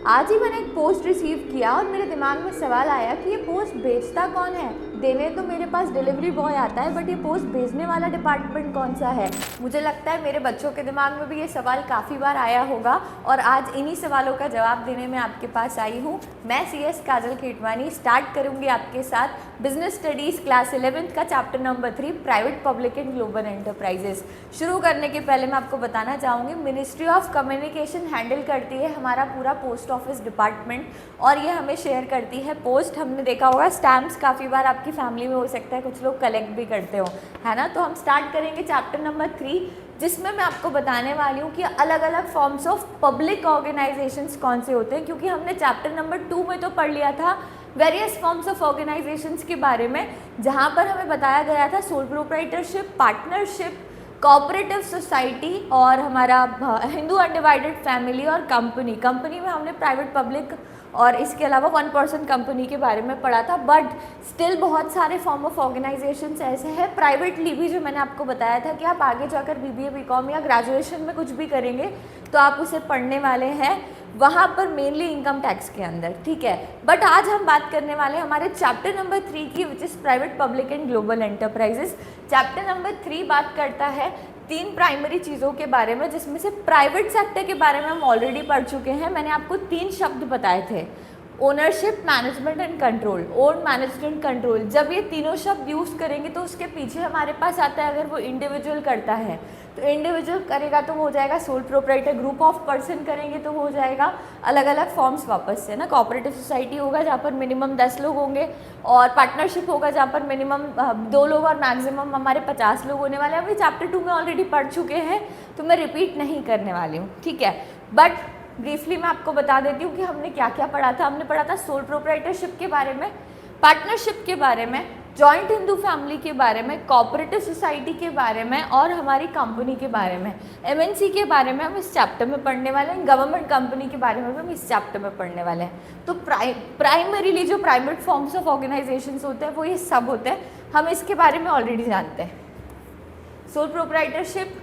आज ही मैंने एक पोस्ट रिसीव किया और मेरे दिमाग में सवाल आया कि ये पोस्ट भेजता कौन है। देने तो मेरे पास डिलीवरी बॉय आता है, बट ये पोस्ट भेजने वाला डिपार्टमेंट कौन सा है। मुझे लगता है मेरे बच्चों के दिमाग में भी ये सवाल काफ़ी बार आया होगा और आज इन्हीं सवालों का जवाब देने में आपके पास आई हूँ। मैं CS काजल खेटवानी स्टार्ट करूँगी आपके साथ बिजनेस स्टडीज़ क्लास 11th का chapter number 3 private public and global enterprises. शुरू करने के पहले मैं आपको बताना चाहूँगी मिनिस्ट्री ऑफ कम्युनिकेशन हैंडल करती है हमारा पूरा पोस्ट ऑफिस डिपार्टमेंट और ये हमें शेयर करती है पोस्ट। हमने देखा होगा स्टैम्प्स काफ़ी बार आपकी फैमिली में हो सकता है कुछ लोग कलेक्ट भी करते हो, है ना। तो हम स्टार्ट करेंगे चैप्टर नंबर 3 जिसमें मैं आपको बताने वाली हूँ कि अलग अलग फॉर्म्स ऑफ पब्लिक ऑर्गेनाइजेशंस कौन से होते हैं, क्योंकि हमने चैप्टर नंबर 2 में तो पढ़ लिया था वेरियस फॉर्म्स ऑफ ऑर्गेनाइजेशंस के बारे में, जहाँ पर हमें बताया गया था sole proprietorship, partnership, cooperative society और हमारा हिंदू अनडिवाइडेड फैमिली और कंपनी। कंपनी में हमने प्राइवेट पब्लिक और इसके अलावा 1% कंपनी के बारे में पढ़ा था। बट स्टिल बहुत सारे फॉर्म ऑफ ऑर्गेनाइजेशंस ऐसे हैं प्राइवेटली भी, जो मैंने आपको बताया था कि आप आगे जाकर BBA BCom या ग्रेजुएशन में कुछ भी करेंगे तो आप उसे पढ़ने वाले हैं वहाँ पर, मेनली इनकम टैक्स के अंदर, ठीक है। बट आज हम बात करने वाले हैं हमारे चैप्टर नंबर 3 की, which is private public and global enterprises. Chapter number 3 बात करता है 3 प्राइमरी चीज़ों के बारे में, जिसमें से प्राइवेट सेक्टर के बारे में हम ऑलरेडी पढ़ चुके हैं। मैंने आपको 3 शब्द बताए थे, ownership, management and control. Own, management and control, जब ये तीनों शब्द यूज़ करेंगे तो उसके पीछे हमारे पास आता है अगर वो इंडिविजुअल करता है तो इंडिविजुअल करेगा तो हो जाएगा sole proprietor, group of person करेंगे तो हो जाएगा अलग अलग फॉर्म्स वापस से ना। कोऑपरेटिव सोसाइटी होगा जहाँ पर मिनिमम 10 लोग होंगे और पार्टनरशिप होगा जहाँ पर मिनिमम 2 लोग और मैक्सिमम हमारे 50 लोग होने वाले हैं। अभी चैप्टर 2 में ऑलरेडी पढ़ चुके हैं तो मैं रिपीट नहीं करने वाली हूँ, ठीक है। बट ब्रीफली मैं आपको बता देती हूँ कि हमने क्या क्या पढ़ा था। हमने पढ़ा था सोल प्रोप्राइटरशिप के बारे में, पार्टनरशिप के बारे में, जॉइंट हिंदू फैमिली के बारे में, कोऑपरेटिव सोसाइटी के बारे में और हमारी कंपनी के बारे में। MNC के बारे में हम इस चैप्टर में पढ़ने वाले हैं, गवर्नमेंट कंपनी के बारे में भी हम इस चैप्टर में पढ़ने वाले हैं। तो प्राइमरीली जो प्राइवेट फॉर्म्स ऑफ ऑर्गेनाइजेशंस होते हैं वो ये सब होते हैं, हम इसके बारे में ऑलरेडी जानते हैं। Sole proprietorship,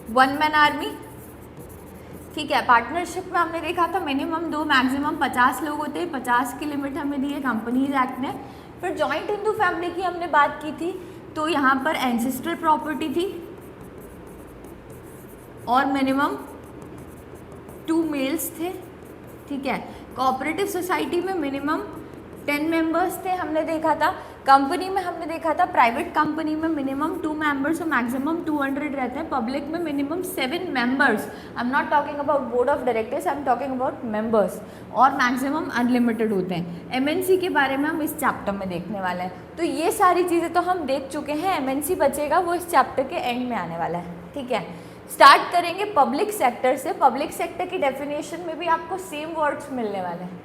one man army, ठीक है। पार्टनरशिप में हमने देखा था मिनिमम 2 मैक्सिमम 50 लोग होते हैं, 50 की लिमिट हमें दी है कंपनीज एक्ट ने। फिर जॉइंट हिंदू फैमिली की हमने बात की थी तो यहाँ पर एंसेस्ट्रल प्रॉपर्टी थी और मिनिमम 2 मेल्स थे, ठीक है। कोऑपरेटिव सोसाइटी में मिनिमम 10 मेंबर्स थे हमने देखा था। कंपनी में हमने देखा था प्राइवेट कंपनी में मिनिमम 2 मेंबर्स और मैक्सिमम 200 रहते हैं। पब्लिक में minimum 7 members, I am not talking about board of directors, I am talking about members, और मैक्सिमम अनलिमिटेड होते हैं। MNC के बारे में हम इस चैप्टर में देखने वाले हैं। तो ये सारी चीज़ें तो हम देख चुके हैं, MNC बचेगा वो इस चैप्टर के एंड में आने वाला है, ठीक है। स्टार्ट करेंगे पब्लिक सेक्टर से। पब्लिक सेक्टर की डेफिनेशन में भी आपको सेम वर्ड्स मिलने वाले हैं।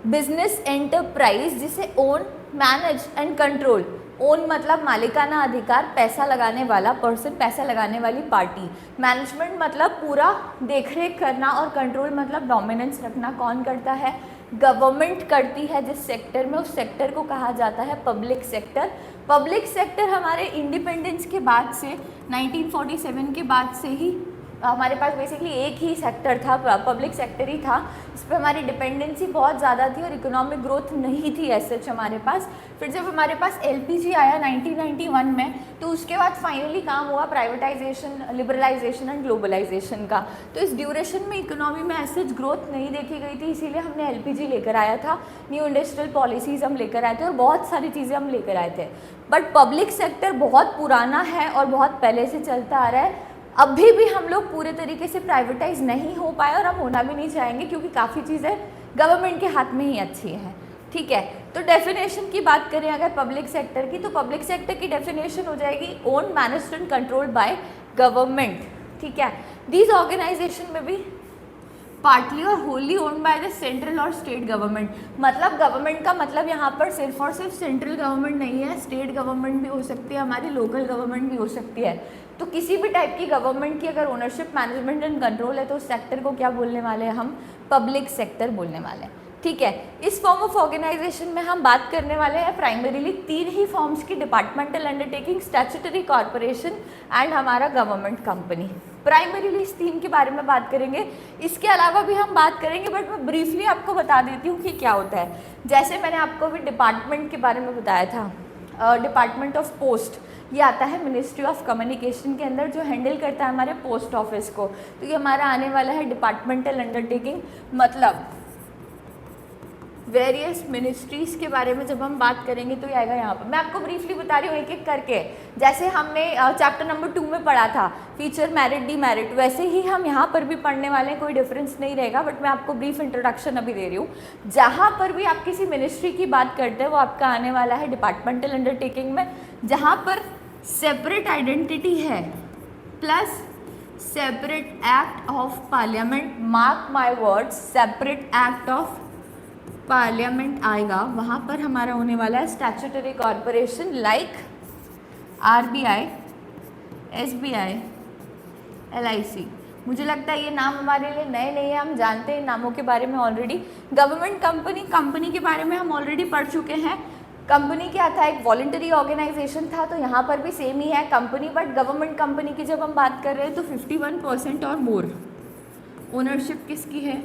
बिजनेस एंटरप्राइज जिसे own, manage and control. Own मतलब मालिकाना अधिकार, पैसा लगाने वाला पर्सन, पैसा लगाने वाली पार्टी। मैनेजमेंट मतलब पूरा देखरेख करना और कंट्रोल मतलब डोमिनेंस रखना। कौन करता है? गवर्नमेंट करती है जिस सेक्टर में, उस सेक्टर को कहा जाता है पब्लिक सेक्टर। पब्लिक सेक्टर हमारे इंडिपेंडेंस के बाद से 1947 के बाद से ही हमारे पास बेसिकली एक ही सेक्टर था, पब्लिक सेक्टर ही था। इस पर हमारी डिपेंडेंसी बहुत ज़्यादा थी और इकोनॉमिक ग्रोथ नहीं थी ऐसे हमारे पास। फिर जब हमारे पास LPG आया 1991 में तो उसके बाद फाइनली काम हुआ प्राइवेटाइजेशन, लिबरलाइजेशन एंड ग्लोबलाइजेशन का। तो इस ड्यूरेशन में इकोनॉमी में ऐसे ग्रोथ नहीं देखी गई थी, इसीलिए हमने LPG लेकर आया था, न्यू इंडस्ट्रियल पॉलिसीज़ हम लेकर आए थे और बहुत सारी चीज़ें हम लेकर आए थे। बट पब्लिक सेक्टर बहुत पुराना है और बहुत पहले से चलता आ रहा है। अभी भी हम लोग पूरे तरीके से प्राइवेटाइज नहीं हो पाए और हम होना भी नहीं चाहेंगे, क्योंकि काफ़ी चीज़ें गवर्नमेंट के हाथ में ही अच्छी हैं, ठीक है। तो डेफिनेशन की बात करें अगर पब्लिक सेक्टर की, तो पब्लिक सेक्टर की डेफिनेशन हो जाएगी own, managed and controlled by government, ठीक है। दीज ऑर्गेनाइजेशन में भी पार्टली और wholly owned by the central और स्टेट गवर्नमेंट। मतलब गवर्नमेंट का मतलब यहाँ पर सिर्फ और सिर्फ सेंट्रल गवर्नमेंट नहीं है, स्टेट गवर्नमेंट भी हो सकती है, हमारी लोकल गवर्नमेंट भी हो सकती है। तो किसी भी टाइप की गवर्नमेंट की अगर ओनरशिप, मैनेजमेंट एंड कंट्रोल है तो उस सेक्टर को क्या बोलने वाले हैं हम? पब्लिक सेक्टर बोलने वाले हैं, ठीक है। इस फॉर्म ऑफ ऑर्गेनाइजेशन में हम बात करने वाले हैं प्राइमरीली 3 ही फॉर्म्स की, departmental undertaking, statutory corporation and हमारा गवर्नमेंट कंपनी। प्राइमरीली इस 3 के बारे में बात करेंगे। इसके अलावा भी हम बात करेंगे, बट मैं ब्रीफली आपको बता देती हूँ कि क्या होता है। जैसे मैंने आपको अभी डिपार्टमेंट के बारे में बताया था, डिपार्टमेंट ऑफ पोस्ट, ये आता है मिनिस्ट्री ऑफ कम्युनिकेशन के अंदर, जो हैंडल करता है हमारे पोस्ट ऑफिस को। तो ये हमारा आने वाला है डिपार्टमेंटल अंडरटेकिंग, मतलब वेरियस मिनिस्ट्रीज़ के बारे में जब हम बात करेंगे तो ये आएगा यहाँ पर। मैं आपको ब्रीफली बता रही हूँ एक एक करके। जैसे हमने चैप्टर नंबर 2 में पढ़ा था फीचर, मेरिट, डीमेरिट, वैसे ही हम यहाँ पर भी पढ़ने वाले हैं, कोई डिफरेंस नहीं रहेगा, बट मैं आपको ब्रीफ इंट्रोडक्शन अभी दे रही हूँ। जहाँ पर भी आप किसी मिनिस्ट्री की बात करते हैं वो आपका आने वाला है डिपार्टमेंटल अंडरटेकिंग में, जहाँ पर सेपरेट आइडेंटिटी है plus separate act of parliament, mark my words, separate act of parliament आएगा, वहाँ पर हमारा होने वाला है statutory corporation like RBI, SBI, LIC. मुझे लगता है ये नाम हमारे लिए नए नहीं है, हम जानते हैं नामों के बारे में ऑलरेडी। गवर्नमेंट कंपनी के बारे में हम ऑलरेडी पढ़ चुके हैं। कंपनी क्या था, एक वॉलंटरी ऑर्गेनाइजेशन था, तो यहाँ पर भी सेम ही है कंपनी, बट गवर्नमेंट कंपनी की जब हम बात कर रहे हैं तो 51% और मोर ओनरशिप किसकी है,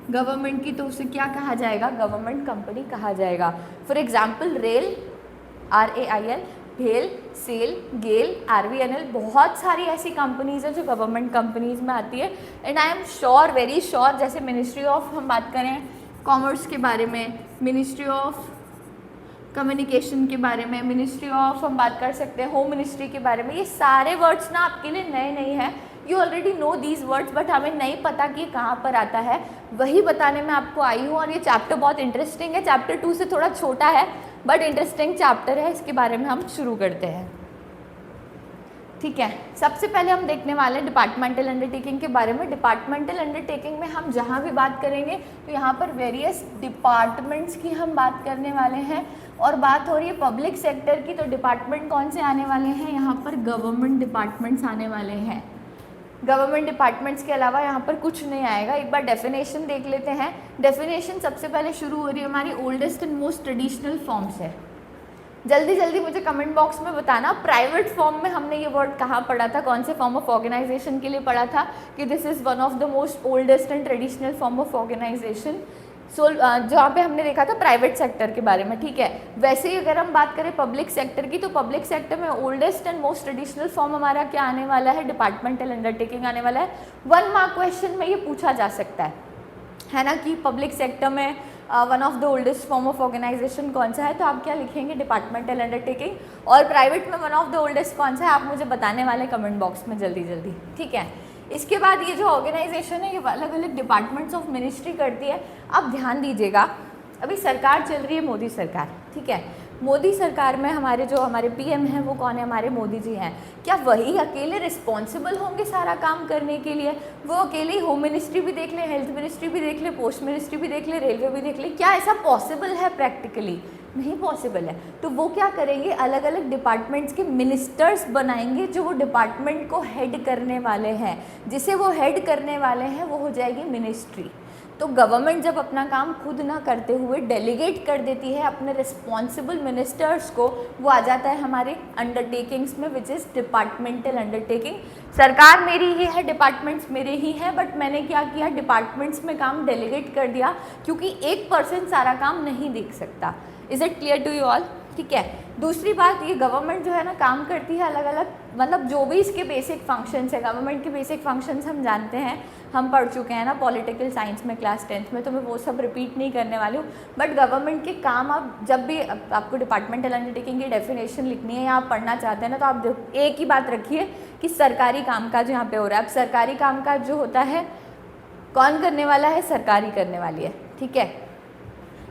गवर्नमेंट की, तो उसे क्या कहा जाएगा, गवर्नमेंट कंपनी कहा जाएगा। फॉर एग्जाम्पल रेल, RAIL, भेल, सेल, गेल, RVNL, बहुत सारी ऐसी कंपनीज हैं जो गवर्नमेंट कंपनीज में आती है। And I am sure, very sure, जैसे मिनिस्ट्री ऑफ हम बात करें कॉमर्स के बारे में, मिनिस्ट्री ऑफ कम्युनिकेशन के बारे में, मिनिस्ट्री ऑफ हम बात कर सकते हैं होम मिनिस्ट्री के बारे में, ये सारे वर्ड्स ना आपके लिए नए नहीं हैं, you already know these words, but हमें नहीं पता कि कहाँ पर आता है, वही बताने में आपको आई हूँ। और ये चैप्टर बहुत इंटरेस्टिंग है, चैप्टर 2 से थोड़ा छोटा है बट इंटरेस्टिंग चैप्टर है, इसके बारे में हम शुरू करते हैं। ठीक है, सबसे पहले हम देखने वाले हैं डिपार्टमेंटल अंडरटेकिंग के बारे में। डिपार्टमेंटल अंडरटेकिंग में हम जहाँ भी बात करेंगे तो यहाँ पर वेरियस डिपार्टमेंट्स की हम बात करने वाले हैं, और बात हो रही है पब्लिक सेक्टर की, तो डिपार्टमेंट कौन से आने वाले हैं, यहाँ पर गवर्नमेंट डिपार्टमेंट्स आने वाले हैं। गवर्नमेंट डिपार्टमेंट्स के अलावा यहाँ पर कुछ नहीं आएगा। एक बार डेफिनेशन देख लेते हैं। डेफिनेशन सबसे पहले शुरू हो रही है हमारी oldest and most traditional form से। जल्दी जल्दी मुझे कमेंट बॉक्स में बताना, प्राइवेट फॉर्म में हमने ये वर्ड कहाँ पढ़ा था, कौन से फॉर्म ऑफ ऑर्गेनाइजेशन के लिए पढ़ा था कि this is one of the most oldest and traditional form of organisation. So जहाँ पे हमने देखा था प्राइवेट सेक्टर के बारे में। ठीक है, वैसे ही अगर हम बात करें पब्लिक सेक्टर की, तो पब्लिक सेक्टर में oldest and most traditional form हमारा क्या आने वाला है, डिपार्टमेंटल अंडरटेकिंग आने वाला है। 1 मार्क क्वेश्चन में ये पूछा जा सकता है ना, कि पब्लिक सेक्टर में one of the oldest form of organisation कौन सा है, तो आप क्या लिखेंगे, डिपार्टमेंटल अंडरटेकिंग। और प्राइवेट में वन ऑफ द ओल्डेस्ट कौन सा है, आप मुझे बताने वाले कमेंट बॉक्स में जल्दी जल्दी। ठीक है, इसके बाद ये जो ऑर्गेनाइजेशन है ये अलग अलग डिपार्टमेंट्स ऑफ मिनिस्ट्री करती है। आप ध्यान दीजिएगा, अभी सरकार चल रही है मोदी सरकार। ठीक है, मोदी सरकार में हमारे PM हैं वो कौन है, हमारे मोदी जी हैं। क्या वही अकेले रिस्पॉन्सिबल होंगे सारा काम करने के लिए? वो अकेले ही होम मिनिस्ट्री भी देख ले, हेल्थ मिनिस्ट्री भी देख ले, पोस्ट मिनिस्ट्री भी देख ले, रेलवे भी देख ले? क्या ऐसा पॉसिबल है प्रैक्टिकली? नहीं पॉसिबल है। तो वो क्या करेंगे, अलग अलग डिपार्टमेंट्स के मिनिस्टर्स बनाएंगे जो वो डिपार्टमेंट को हेड करने वाले हैं। जिसे वो हेड करने वाले हैं वो हो जाएगी मिनिस्ट्री। तो गवर्नमेंट जब अपना काम खुद ना करते हुए डेलीगेट कर देती है अपने रिस्पॉन्सिबल मिनिस्टर्स को, वो आ जाता है हमारे अंडरटेकिंग्स में, विच इज़ डिपार्टमेंटल अंडरटेकिंग। सरकार मेरी ही है, डिपार्टमेंट्स मेरे ही हैं, बट मैंने क्या किया, डिपार्टमेंट्स में काम डेलीगेट कर दिया, क्योंकि एक पर्सन सारा काम नहीं देख सकता। Is it clear to you all? ठीक है, दूसरी बात, ये गवर्नमेंट जो है ना काम करती है अलग अलग, मतलब जो भी इसके बेसिक फंक्शंस है, गवर्नमेंट के बेसिक फंक्शंस हम जानते हैं, हम पढ़ चुके हैं ना पॉलिटिकल साइंस में क्लास 10th में, तो मैं वो सब रिपीट नहीं करने वाली हूँ। बट गवर्नमेंट के काम, आप जब भी आपको डिपार्टमेंटल अंडरटेकिंग की डेफिनेशन लिखनी है या आप पढ़ना चाहते हैं ना, तो आप एक ही बात रखिए कि सरकारी कामकाज यहाँ पे हो रहा है। अब सरकारी कामकाज जो होता है कौन करने वाला है, सरकारी करने वाली है। ठीक है,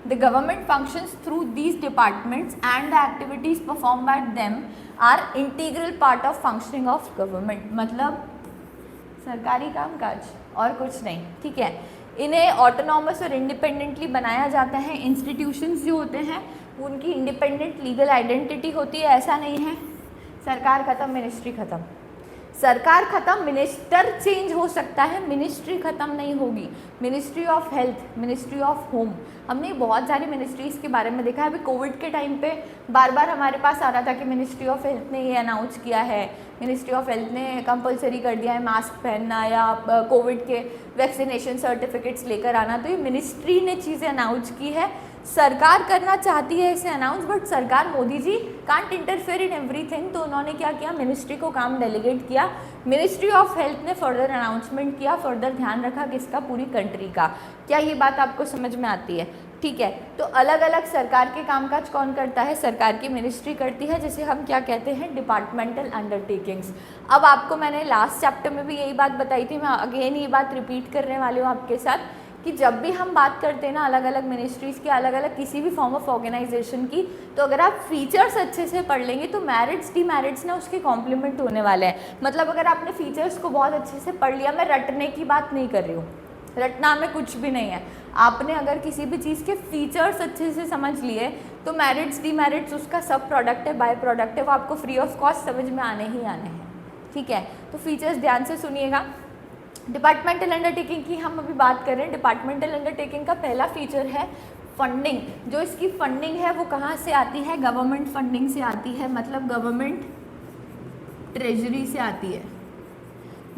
The government functions through these departments and the activities performed by them are integral part of functioning of government। मतलब सरकारी कामकाज और कुछ नहीं। ठीक है, इन्हें ऑटोनॉमस और इंडिपेंडेंटली बनाया जाता है। इंस्टीट्यूशंस जो होते हैं उनकी इंडिपेंडेंट लीगल आइडेंटिटी होती है। ऐसा नहीं है सरकार ख़त्म मिनिस्ट्री ख़त्म, सरकार खत्म, मिनिस्टर चेंज हो सकता है, मिनिस्ट्री खत्म नहीं होगी। Ministry of health, ministry of home, हमने बहुत सारी मिनिस्ट्रीज़ के बारे में देखा है। अभी कोविड के टाइम पे बार बार हमारे पास आ रहा था कि मिनिस्ट्री ऑफ हेल्थ ने ये अनाउंस किया है, मिनिस्ट्री ऑफ हेल्थ ने कंपलसरी कर दिया है मास्क पहनना या कोविड के वैक्सीनेशन सर्टिफिकेट्स लेकर आना। तो ये मिनिस्ट्री ने चीज़ें अनाउंस की है, सरकार करना चाहती है इसे अनाउंस, बट सरकार, Modi ji can't interfere in everything. तो उन्होंने क्या किया, मिनिस्ट्री को काम डेलीगेट किया। मिनिस्ट्री ऑफ हेल्थ ने फर्दर अनाउंसमेंट किया, फर्दर ध्यान रखा किसका, पूरी कंट्री का। क्या ये बात आपको समझ में आती है? ठीक है। तो अलग अलग सरकार के कामकाज कौन करता है, सरकार की मिनिस्ट्री करती है, जिसे हम क्या कहते हैं, डिपार्टमेंटल अंडरटेकिंग्स। अब आपको मैंने लास्ट चैप्टर में भी यही बात बताई थी, मैं अगेन ये बात रिपीट करने वाली हूँ आपके साथ, कि जब भी हम बात करते हैं ना अलग अलग मिनिस्ट्रीज़ की, अलग अलग किसी भी फॉर्म ऑफ ऑर्गेनाइजेशन की, तो अगर आप फीचर्स अच्छे से पढ़ लेंगे तो मेरिट्स डीमेरिट्स ना उसके कॉम्प्लीमेंट होने वाले हैं। मतलब अगर आपने फीचर्स को बहुत अच्छे से पढ़ लिया, मैं रटने की बात नहीं कर रही हूँ, रटना में कुछ भी नहीं है, आपने अगर किसी भी चीज़ के फीचर्स अच्छे से समझ लिए तो मेरिट्स डीमेरिट्स उसका सब प्रोडक्ट है, बाय प्रोडक्ट है, वो आपको फ्री ऑफ कॉस्ट समझ में आने ही आने हैं। ठीक है, तो फीचर्स ध्यान से सुनिएगा। डिपार्टमेंटल अंडरटेकिंग की हम अभी बात कर रहे हैं। डिपार्टमेंटल अंडरटेकिंग का पहला फीचर है फंडिंग। जो इसकी फंडिंग है वो कहाँ से आती है, गवर्नमेंट फंडिंग से आती है, मतलब गवर्नमेंट ट्रेजरी से आती है।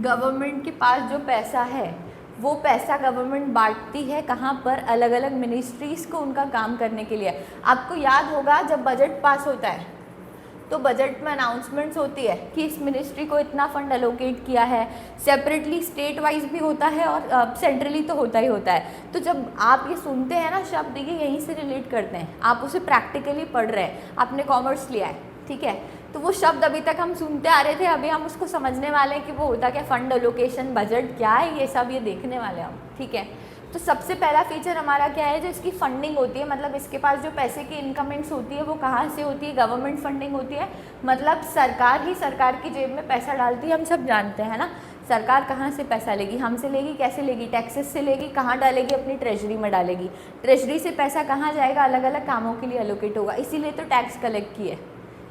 गवर्नमेंट के पास जो पैसा है वो पैसा गवर्नमेंट बांटती है कहाँ पर, अलग अलग मिनिस्ट्रीज़ को उनका काम करने के लिए। आपको याद होगा जब बजट पास होता है तो बजट में अनाउंसमेंट्स होती है कि इस मिनिस्ट्री को इतना फंड एलोकेट किया है, सेपरेटली स्टेट वाइज भी होता है और सेंट्रली तो होता ही होता है। तो जब आप ये सुनते हैं ना शब्द, ये यहीं से रिलेट करते हैं, आप उसे प्रैक्टिकली पढ़ रहे हैं, आपने कॉमर्स लिया है, ठीक है, तो वो शब्द अभी तक हम सुनते आ रहे थे, अभी हम उसको समझने वाले हैं कि वो होता क्या, फंड एलोकेशन, बजट क्या है, ये सब ये देखने वाले हैं हम। ठीक है, तो सबसे पहला फीचर हमारा क्या है, जो इसकी फंडिंग होती है, मतलब इसके पास जो पैसे की इनकमिंग्स होती है वो कहाँ से होती है, गवर्नमेंट फंडिंग होती है, मतलब सरकार ही सरकार की जेब में पैसा डालती है। हम सब जानते हैं ना, सरकार कहाँ से पैसा लेगी, हमसे लेगी, कैसे लेगी, टैक्सेस से लेगी, कहाँ डालेगी, अपनी ट्रेजरी में डालेगी। ट्रेजरी से पैसा कहाँ जाएगा, अलग अलग कामों के लिए एलोकेट होगा, इसीलिए तो टैक्स कलेक्ट किए,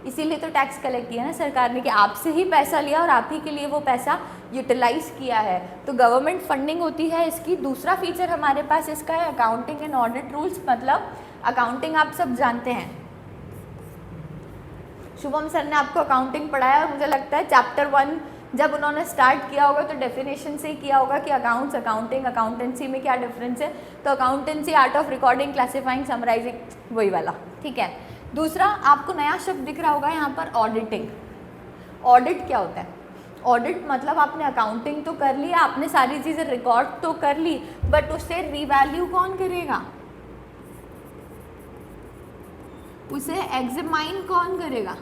इसीलिए तो टैक्स कलेक्ट किया ना सरकार ने, कि आपसे ही पैसा लिया और आप ही के लिए वो पैसा यूटिलाइज किया है। तो गवर्नमेंट फंडिंग होती है इसकी। दूसरा फीचर हमारे पास इसका है अकाउंटिंग एंड ऑडिट रूल्स, मतलब अकाउंटिंग आप सब जानते हैं, शुभम सर ने आपको अकाउंटिंग पढ़ाया और मुझे लगता है चैप्टर 1 जब उन्होंने स्टार्ट किया होगा तो डेफिनेशन से ही किया होगा कि अकाउंट्स, अकाउंटिंग, अकाउंटेंसी में क्या डिफरेंस है। तो accountancy art of recording, classifying, summarising, वही वाला। ठीक है, दूसरा आपको नया शब्द दिख रहा होगा यहाँ पर, ऑडिटिंग। ऑडिट क्या होता है, ऑडिट मतलब आपने अकाउंटिंग तो कर लिया, आपने सारी चीज़ें रिकॉर्ड तो कर ली, बट उससे रिवैल्यू कौन करेगा, उसे एग्जामाइन कौन करेगा,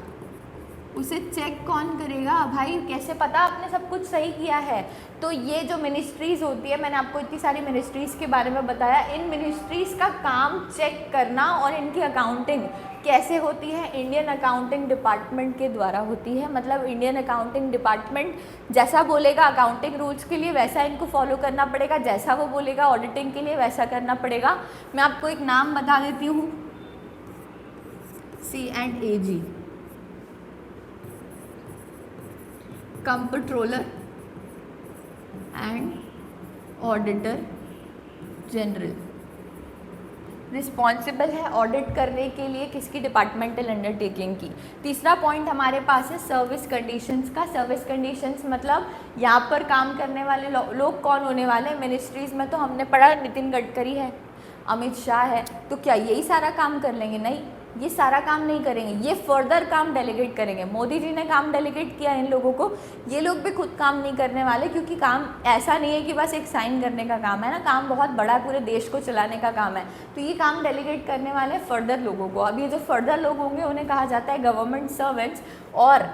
उसे चेक कौन करेगा, भाई कैसे पता आपने सब कुछ सही किया है। तो ये जो मिनिस्ट्रीज़ होती है, मैंने आपको इतनी सारी मिनिस्ट्रीज़ के बारे में बताया, इन मिनिस्ट्रीज़ का काम चेक करना और इनकी अकाउंटिंग कैसे होती है, इंडियन अकाउंटिंग डिपार्टमेंट के द्वारा होती है। मतलब इंडियन अकाउंटिंग डिपार्टमेंट जैसा बोलेगा अकाउंटिंग रूल्स के लिए वैसा इनको फॉलो करना पड़ेगा, जैसा वो बोलेगा ऑडिटिंग के लिए वैसा करना पड़ेगा। मैं आपको एक नाम बता देती हूँ, C&AG, comptroller and auditor general, responsible है ऑडिट करने के लिए किसकी, डिपार्टमेंटल अंडरटेकिंग की। तीसरा पॉइंट हमारे पास है सर्विस कंडीशंस का। सर्विस कंडीशंस मतलब यहाँ पर काम करने वाले लोग कौन होने वाले हैं। मिनिस्ट्रीज़ में तो हमने पढ़ा नितिन गडकरी है, अमित शाह है, तो क्या यही सारा काम कर लेंगे, नहीं, ये सारा काम नहीं करेंगे, ये फर्दर काम डेलीगेट करेंगे। मोदी जी ने काम डेलीगेट किया इन लोगों को, ये लोग भी खुद काम नहीं करने वाले, क्योंकि काम ऐसा नहीं है कि बस एक साइन करने का काम है ना, काम बहुत बड़ा, पूरे देश को चलाने का काम है। तो ये काम डेलीगेट करने वाले फर्दर लोगों को। अब ये जो फर्दर लोग होंगे उन्हें कहा जाता है गवर्नमेंट सर्वेंट्स, और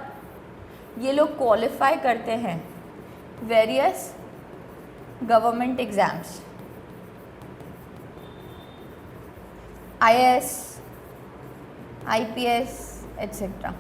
ये लोग क्वालिफाई करते हैं various government exams, IAS, IPS etcetera.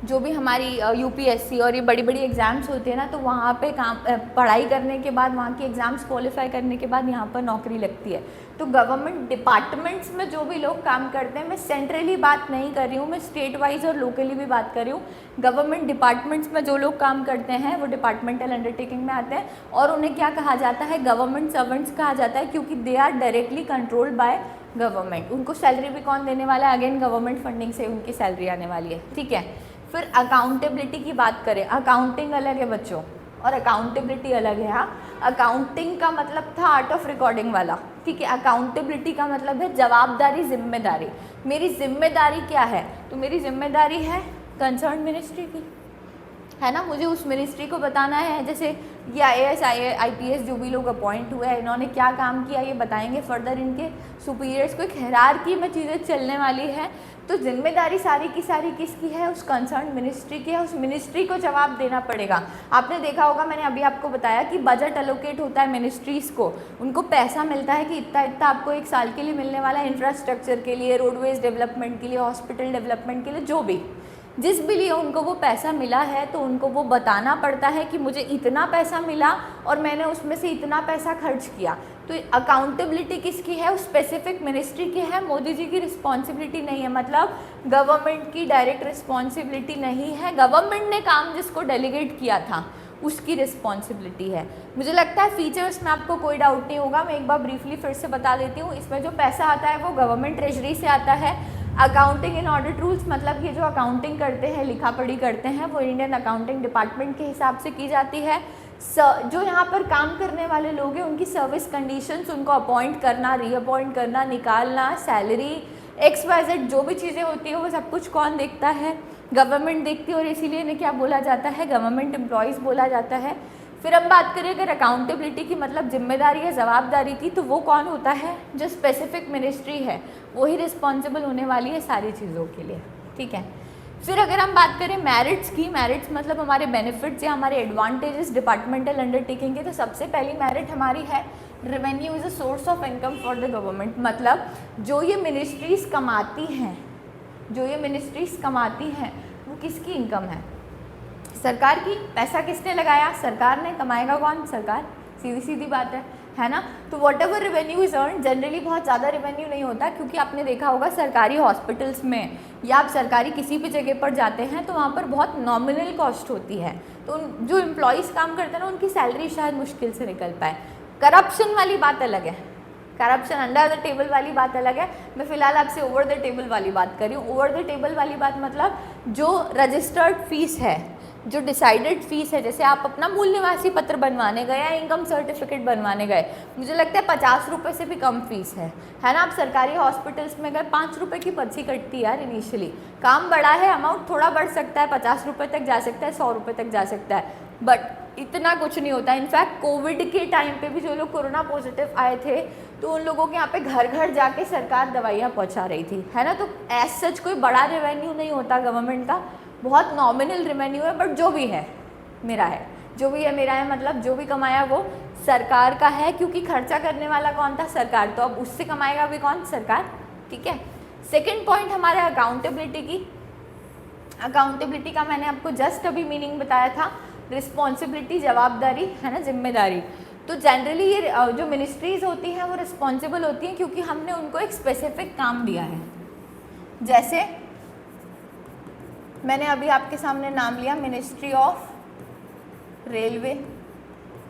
जो भी हमारी यूपीएससी और ये बड़ी बड़ी एग्ज़ाम्स होते हैं ना, तो वहाँ पे काम पढ़ाई करने के बाद, वहाँ के एग्ज़ाम्स क्वालिफाई करने के बाद यहाँ पर नौकरी लगती है। तो गवर्नमेंट डिपार्टमेंट्स में जो भी लोग काम करते हैं, मैं सेंट्रली बात नहीं कर रही हूँ, मैं स्टेट वाइज और लोकली भी बात कर रही हूँ। गवर्नमेंट डिपार्टमेंट्स में जो लोग काम करते हैं वो डिपार्टमेंटल अंडरटेकिंग में आते हैं, और उन्हें क्या कहा जाता है, गवर्नमेंट सर्वेंट्स कहा जाता है, क्योंकि they are directly controlled by government. उनको सैलरी भी कौन देने वाला है, अगेन गवर्नमेंट फंडिंग से उनकी सैलरी आने वाली है, ठीक है। फिर अकाउंटेबिलिटी की बात करें, अकाउंटिंग अलग है बच्चों और अकाउंटेबिलिटी अलग है। हाँ, अकाउंटिंग का मतलब था आर्ट ऑफ रिकॉर्डिंग वाला, ठीक है। अकाउंटेबिलिटी का मतलब है जवाबदारी, जिम्मेदारी। मेरी जिम्मेदारी क्या है, तो मेरी जिम्मेदारी है कंसर्न मिनिस्ट्री की, है ना। मुझे उस मिनिस्ट्री को बताना है, जैसे ये IAS IPS जो भी लोग अपॉइंट हुए हैं, इन्होंने क्या काम किया ये बताएंगे। फर्दर इनके सुपीरियर्स को एक हायरार्की में चीज़ें चलने वाली है। तो जिम्मेदारी सारी की सारी किसकी है, उस कंसर्न मिनिस्ट्री की है। उस मिनिस्ट्री को जवाब देना पड़ेगा। आपने देखा होगा, मैंने अभी आपको बताया कि बजट एलोकेट होता है मिनिस्ट्रीज़ को, उनको पैसा मिलता है कि इतना इतना आपको एक साल के लिए मिलने वाला है, इंफ्रास्ट्रक्चर के लिए, रोडवेज डेवलपमेंट के लिए, हॉस्पिटल डेवलपमेंट के लिए, जो भी जिस भी लिए उनको वो पैसा मिला है, तो उनको वो बताना पड़ता है कि मुझे इतना पैसा मिला और मैंने उसमें से इतना पैसा खर्च किया। तो अकाउंटेबिलिटी किसकी है, उस स्पेसिफिक मिनिस्ट्री की है। मोदी जी की रिस्पॉन्सिबिलिटी नहीं है, मतलब गवर्नमेंट की डायरेक्ट रिस्पॉन्सिबिलिटी नहीं है। गवर्नमेंट ने काम जिसको डेलीगेट किया था उसकी रिस्पॉन्सिबिलिटी है। मुझे लगता है फीचर्स में आपको कोई डाउट नहीं होगा। मैं एक बार ब्रीफली फिर से बता देती हूँ। इसमें जो पैसा आता है वो गवर्नमेंट ट्रेजरी से आता है। अकाउंटिंग एंड ऑडिट रूल्स, मतलब ये जो अकाउंटिंग करते हैं, लिखा पढ़ी करते हैं, वो इंडियन अकाउंटिंग डिपार्टमेंट के हिसाब से की जाती है। जो यहाँ पर काम करने वाले लोग हैं उनकी सर्विस कंडीशंस, उनको अपॉइंट करना, रीअपॉइंट करना, निकालना, सैलरी, XYZ जो भी चीज़ें होती है वो सब कुछ कौन देखता है, गवर्नमेंट देखती है। और इसीलिए इन्हें क्या बोला जाता है, गवर्नमेंट एम्प्लॉयज़ बोला जाता है। फिर हम बात करें अगर अकाउंटेबिलिटी की, मतलब जिम्मेदारी या जवाबदारी की, तो वो कौन होता है, जो स्पेसिफिक मिनिस्ट्री है वही रिस्पॉन्सिबल होने वाली है सारी चीज़ों के लिए, ठीक है। फिर अगर हम बात करें मेरिट्स की, मेरिट्स मतलब हमारे बेनिफिट्स या हमारे एडवांटेजेस डिपार्टमेंटल अंडरटेकिंग के, तो सबसे पहली मेरिट हमारी है revenue is a source of income for the government. मतलब जो ये मिनिस्ट्रीज़ कमाती हैं, जो ये मिनिस्ट्रीज़ कमाती हैं वो किसकी इनकम है, सरकार की। पैसा किसने लगाया, सरकार ने। कमाएगा कौन, सरकार, सीधी सीधी बात है ना। तो what ever revenue is earn, generally बहुत ज़्यादा रेवेन्यू नहीं होता, क्योंकि आपने देखा होगा सरकारी हॉस्पिटल्स में या आप सरकारी किसी भी जगह पर जाते हैं तो वहाँ पर बहुत नॉमिनल कॉस्ट होती है। तो जो एम्प्लॉयज़ काम करते हैं ना उनकी सैलरी शायद मुश्किल से निकल पाए। करप्शन वाली बात अलग है, करप्शन अंडर द टेबल वाली बात अलग है। मैं फ़िलहाल आपसे ओवर द टेबल वाली बात कर रही हूँ। ओवर द टेबल वाली बात मतलब जो रजिस्टर्ड फीस है, जो डिसाइडेड फीस है, जैसे आप अपना मूल निवासी पत्र बनवाने गए या इनकम सर्टिफिकेट बनवाने गए, मुझे लगता है 50 रुपये से भी कम फीस है ना। आप सरकारी हॉस्पिटल्स में गए, 5 रुपये की पर्ची कटती है यार इनिशियली। काम बढ़ा है, अमाउंट थोड़ा बढ़ सकता है, 50 रुपये तक जा सकता है, 100 रुपये तक जा सकता है, बट इतना कुछ नहीं होता। इनफैक्ट कोविड के टाइम पे भी जो लोग कोरोना पॉजिटिव आए थे तो उन लोगों के यहाँ पे घर घर जाके सरकार दवाइयाँ पहुँचा रही थी, है ना। तो एज सच कोई बड़ा रेवेन्यू नहीं होता गवर्नमेंट का, बहुत नॉमिनल रेवेन्यू है, बट जो भी है मेरा है, जो भी है मेरा है, मतलब जो भी कमाया वो सरकार का है, क्योंकि खर्चा करने वाला कौन था, सरकार। तो अब उससे कमाएगा भी कौन, सरकार, ठीक है। सेकेंड पॉइंट हमारा अकाउंटेबिलिटी की। अकाउंटेबिलिटी का मैंने आपको जस्ट अभी मीनिंग बताया था, रिस्पॉन्सिबिलिटी, जवाबदारी, है ना, जिम्मेदारी। तो जनरली ये जो मिनिस्ट्रीज़ होती हैं वो रिस्पॉन्सिबल होती हैं क्योंकि हमने उनको एक स्पेसिफिक काम दिया है। जैसे मैंने अभी आपके सामने नाम लिया ministry of railway,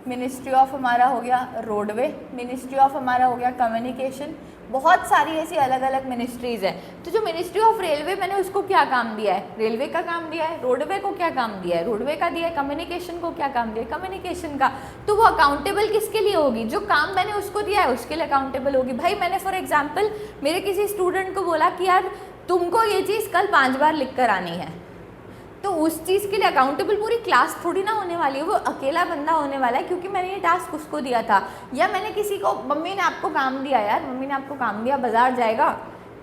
ministry of हमारा हो गया रोडवे, मिनिस्ट्री ऑफ हमारा हो गया कम्युनिकेशन, बहुत सारी ऐसी अलग अलग मिनिस्ट्रीज़ हैं। तो जो मिनिस्ट्री ऑफ रेलवे, मैंने उसको क्या काम दिया है, रेलवे का काम दिया है। रोडवे को क्या काम दिया है, रोडवे का दिया है। कम्युनिकेशन को क्या काम दिया है, कम्युनिकेशन का। तो वो अकाउंटेबल किसके लिए होगी, जो काम मैंने उसको दिया है उसके लिए अकाउंटेबल होगी। भाई मैंने फॉर एग्जाम्पल मेरे किसी स्टूडेंट को बोला कि यार तुमको ये चीज़ कल 5 बार लिख कर आनी है, तो उस चीज़ के लिए अकाउंटेबल पूरी क्लास थोड़ी ना होने वाली है, वो अकेला बंदा होने वाला है, क्योंकि मैंने ये टास्क उसको दिया था। या मैंने किसी को, मम्मी ने आपको काम दिया, यार मम्मी ने आपको काम दिया बाज़ार जाएगा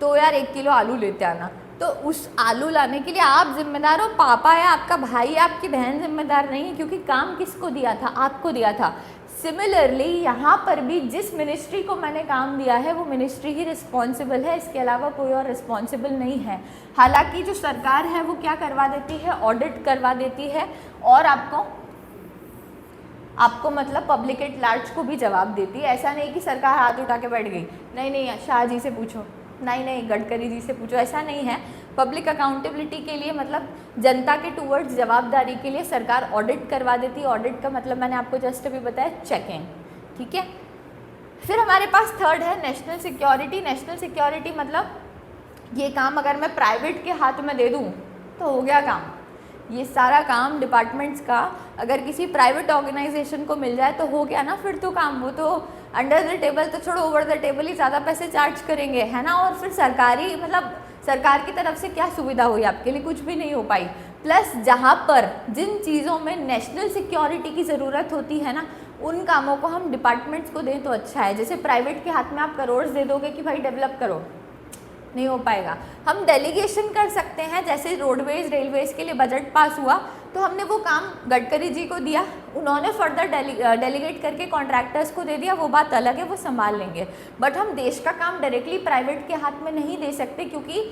तो यार 1 किलो आलू लेते आना, तो उस आलू लाने के लिए आप जिम्मेदार हो, पापा या आपका भाई या आपकी बहन जिम्मेदार नहीं है, क्योंकि काम किसको दिया था, आपको दिया था। सिमिलरली यहाँ पर भी जिस मिनिस्ट्री को मैंने काम दिया है वो मिनिस्ट्री ही रिस्पॉन्सिबल है, इसके अलावा कोई और रिस्पॉन्सिबल नहीं है। हालांकि जो सरकार है वो क्या करवा देती है, ऑडिट करवा देती है और आपको मतलब पब्लिक एट लार्ज को भी जवाब देती है। ऐसा नहीं कि सरकार हाथ उठा के बैठ गई, नहीं शाह जी से पूछो, नहीं गडकरी जी से पूछो, ऐसा नहीं है। पब्लिक अकाउंटेबिलिटी के लिए मतलब जनता के टूवर्ड्स जवाबदारी के लिए सरकार ऑडिट करवा देती है। ऑडिट का मतलब मैंने आपको जस्ट अभी बताया, चेकिंग, ठीक है। फिर हमारे पास थर्ड है नेशनल सिक्योरिटी। नेशनल सिक्योरिटी मतलब ये काम अगर मैं प्राइवेट के हाथ में दे दूँ तो हो गया काम। ये सारा काम डिपार्टमेंट्स का अगर किसी प्राइवेट ऑर्गेनाइजेशन को मिल जाए तो हो गया ना फिर तो काम। वो तो अंडर द टेबल तो छोड़ो, ओवर द टेबल ही ज़्यादा पैसे चार्ज करेंगे, है ना। और फिर सरकारी मतलब सरकार की तरफ से क्या सुविधा हुई आपके लिए, कुछ भी नहीं हो पाई। प्लस जहाँ पर जिन चीज़ों में नेशनल सिक्योरिटी की ज़रूरत होती है ना, उन कामों को हम डिपार्टमेंट्स को दें तो अच्छा है। जैसे प्राइवेट के हाथ में आप करोड़ दे दोगे कि भाई डेवलप करो, नहीं हो पाएगा। हम डेलीगेशन कर सकते हैं, जैसे रोडवेज रेलवेज के लिए बजट पास हुआ तो हमने वो काम गडकरी जी को दिया, उन्होंने फर्दर डेलीगेट करके कॉन्ट्रैक्टर्स को दे दिया, वो बात अलग है, वो संभाल लेंगे। बट हम देश का काम डायरेक्टली प्राइवेट के हाथ में नहीं दे सकते, क्योंकि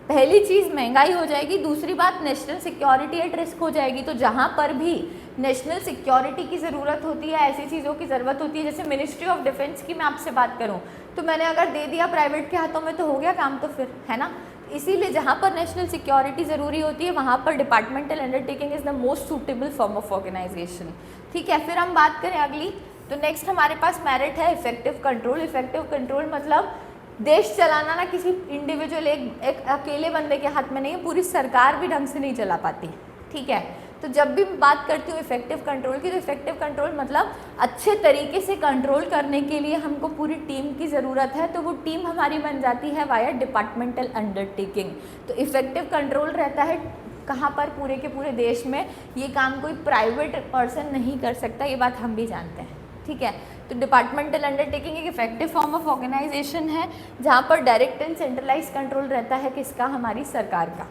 पहली चीज़ महंगाई हो जाएगी, दूसरी बात नेशनल सिक्योरिटी एट रिस्क हो जाएगी। तो जहाँ पर भी नेशनल सिक्योरिटी की ज़रूरत होती है, ऐसी चीज़ों की ज़रूरत होती है, जैसे मिनिस्ट्री ऑफ डिफेंस की मैं आपसे बात करूँ तो मैंने अगर दे दिया प्राइवेट के हाथों में तो हो गया काम, तो फिर है ना। इसीलिए जहाँ पर नेशनल सिक्योरिटी ज़रूरी होती है वहाँ पर departmental undertaking is the most suitable form of organisation, ठीक है। फिर हम बात करें अगली, तो नेक्स्ट हमारे पास मेरिट है इफेक्टिव कंट्रोल। इफेक्टिव कंट्रोल मतलब देश चलाना ना किसी इंडिविजुअल एक अकेले बंदे के हाथ में नहीं है, पूरी सरकार भी ढंग से नहीं चला पाती, ठीक है। तो जब भी मैं बात करती हूँ इफेक्टिव कंट्रोल की, तो इफेक्टिव कंट्रोल मतलब अच्छे तरीके से कंट्रोल करने के लिए हमको पूरी टीम की ज़रूरत है, तो वो टीम हमारी बन जाती है वाया डिपार्टमेंटल अंडरटेकिंग। तो इफेक्टिव कंट्रोल रहता है कहाँ पर, पूरे के पूरे देश में। ये काम कोई प्राइवेट पर्सन नहीं कर सकता, ये बात हम भी जानते हैं, ठीक है। तो डिपार्टमेंटल अंडरटेकिंग एक इफेक्टिव फॉर्म ऑफ ऑर्गेनाइजेशन है जहाँ पर डायरेक्ट एंड सेंट्रलाइज कंट्रोल रहता है किसका, हमारी सरकार का,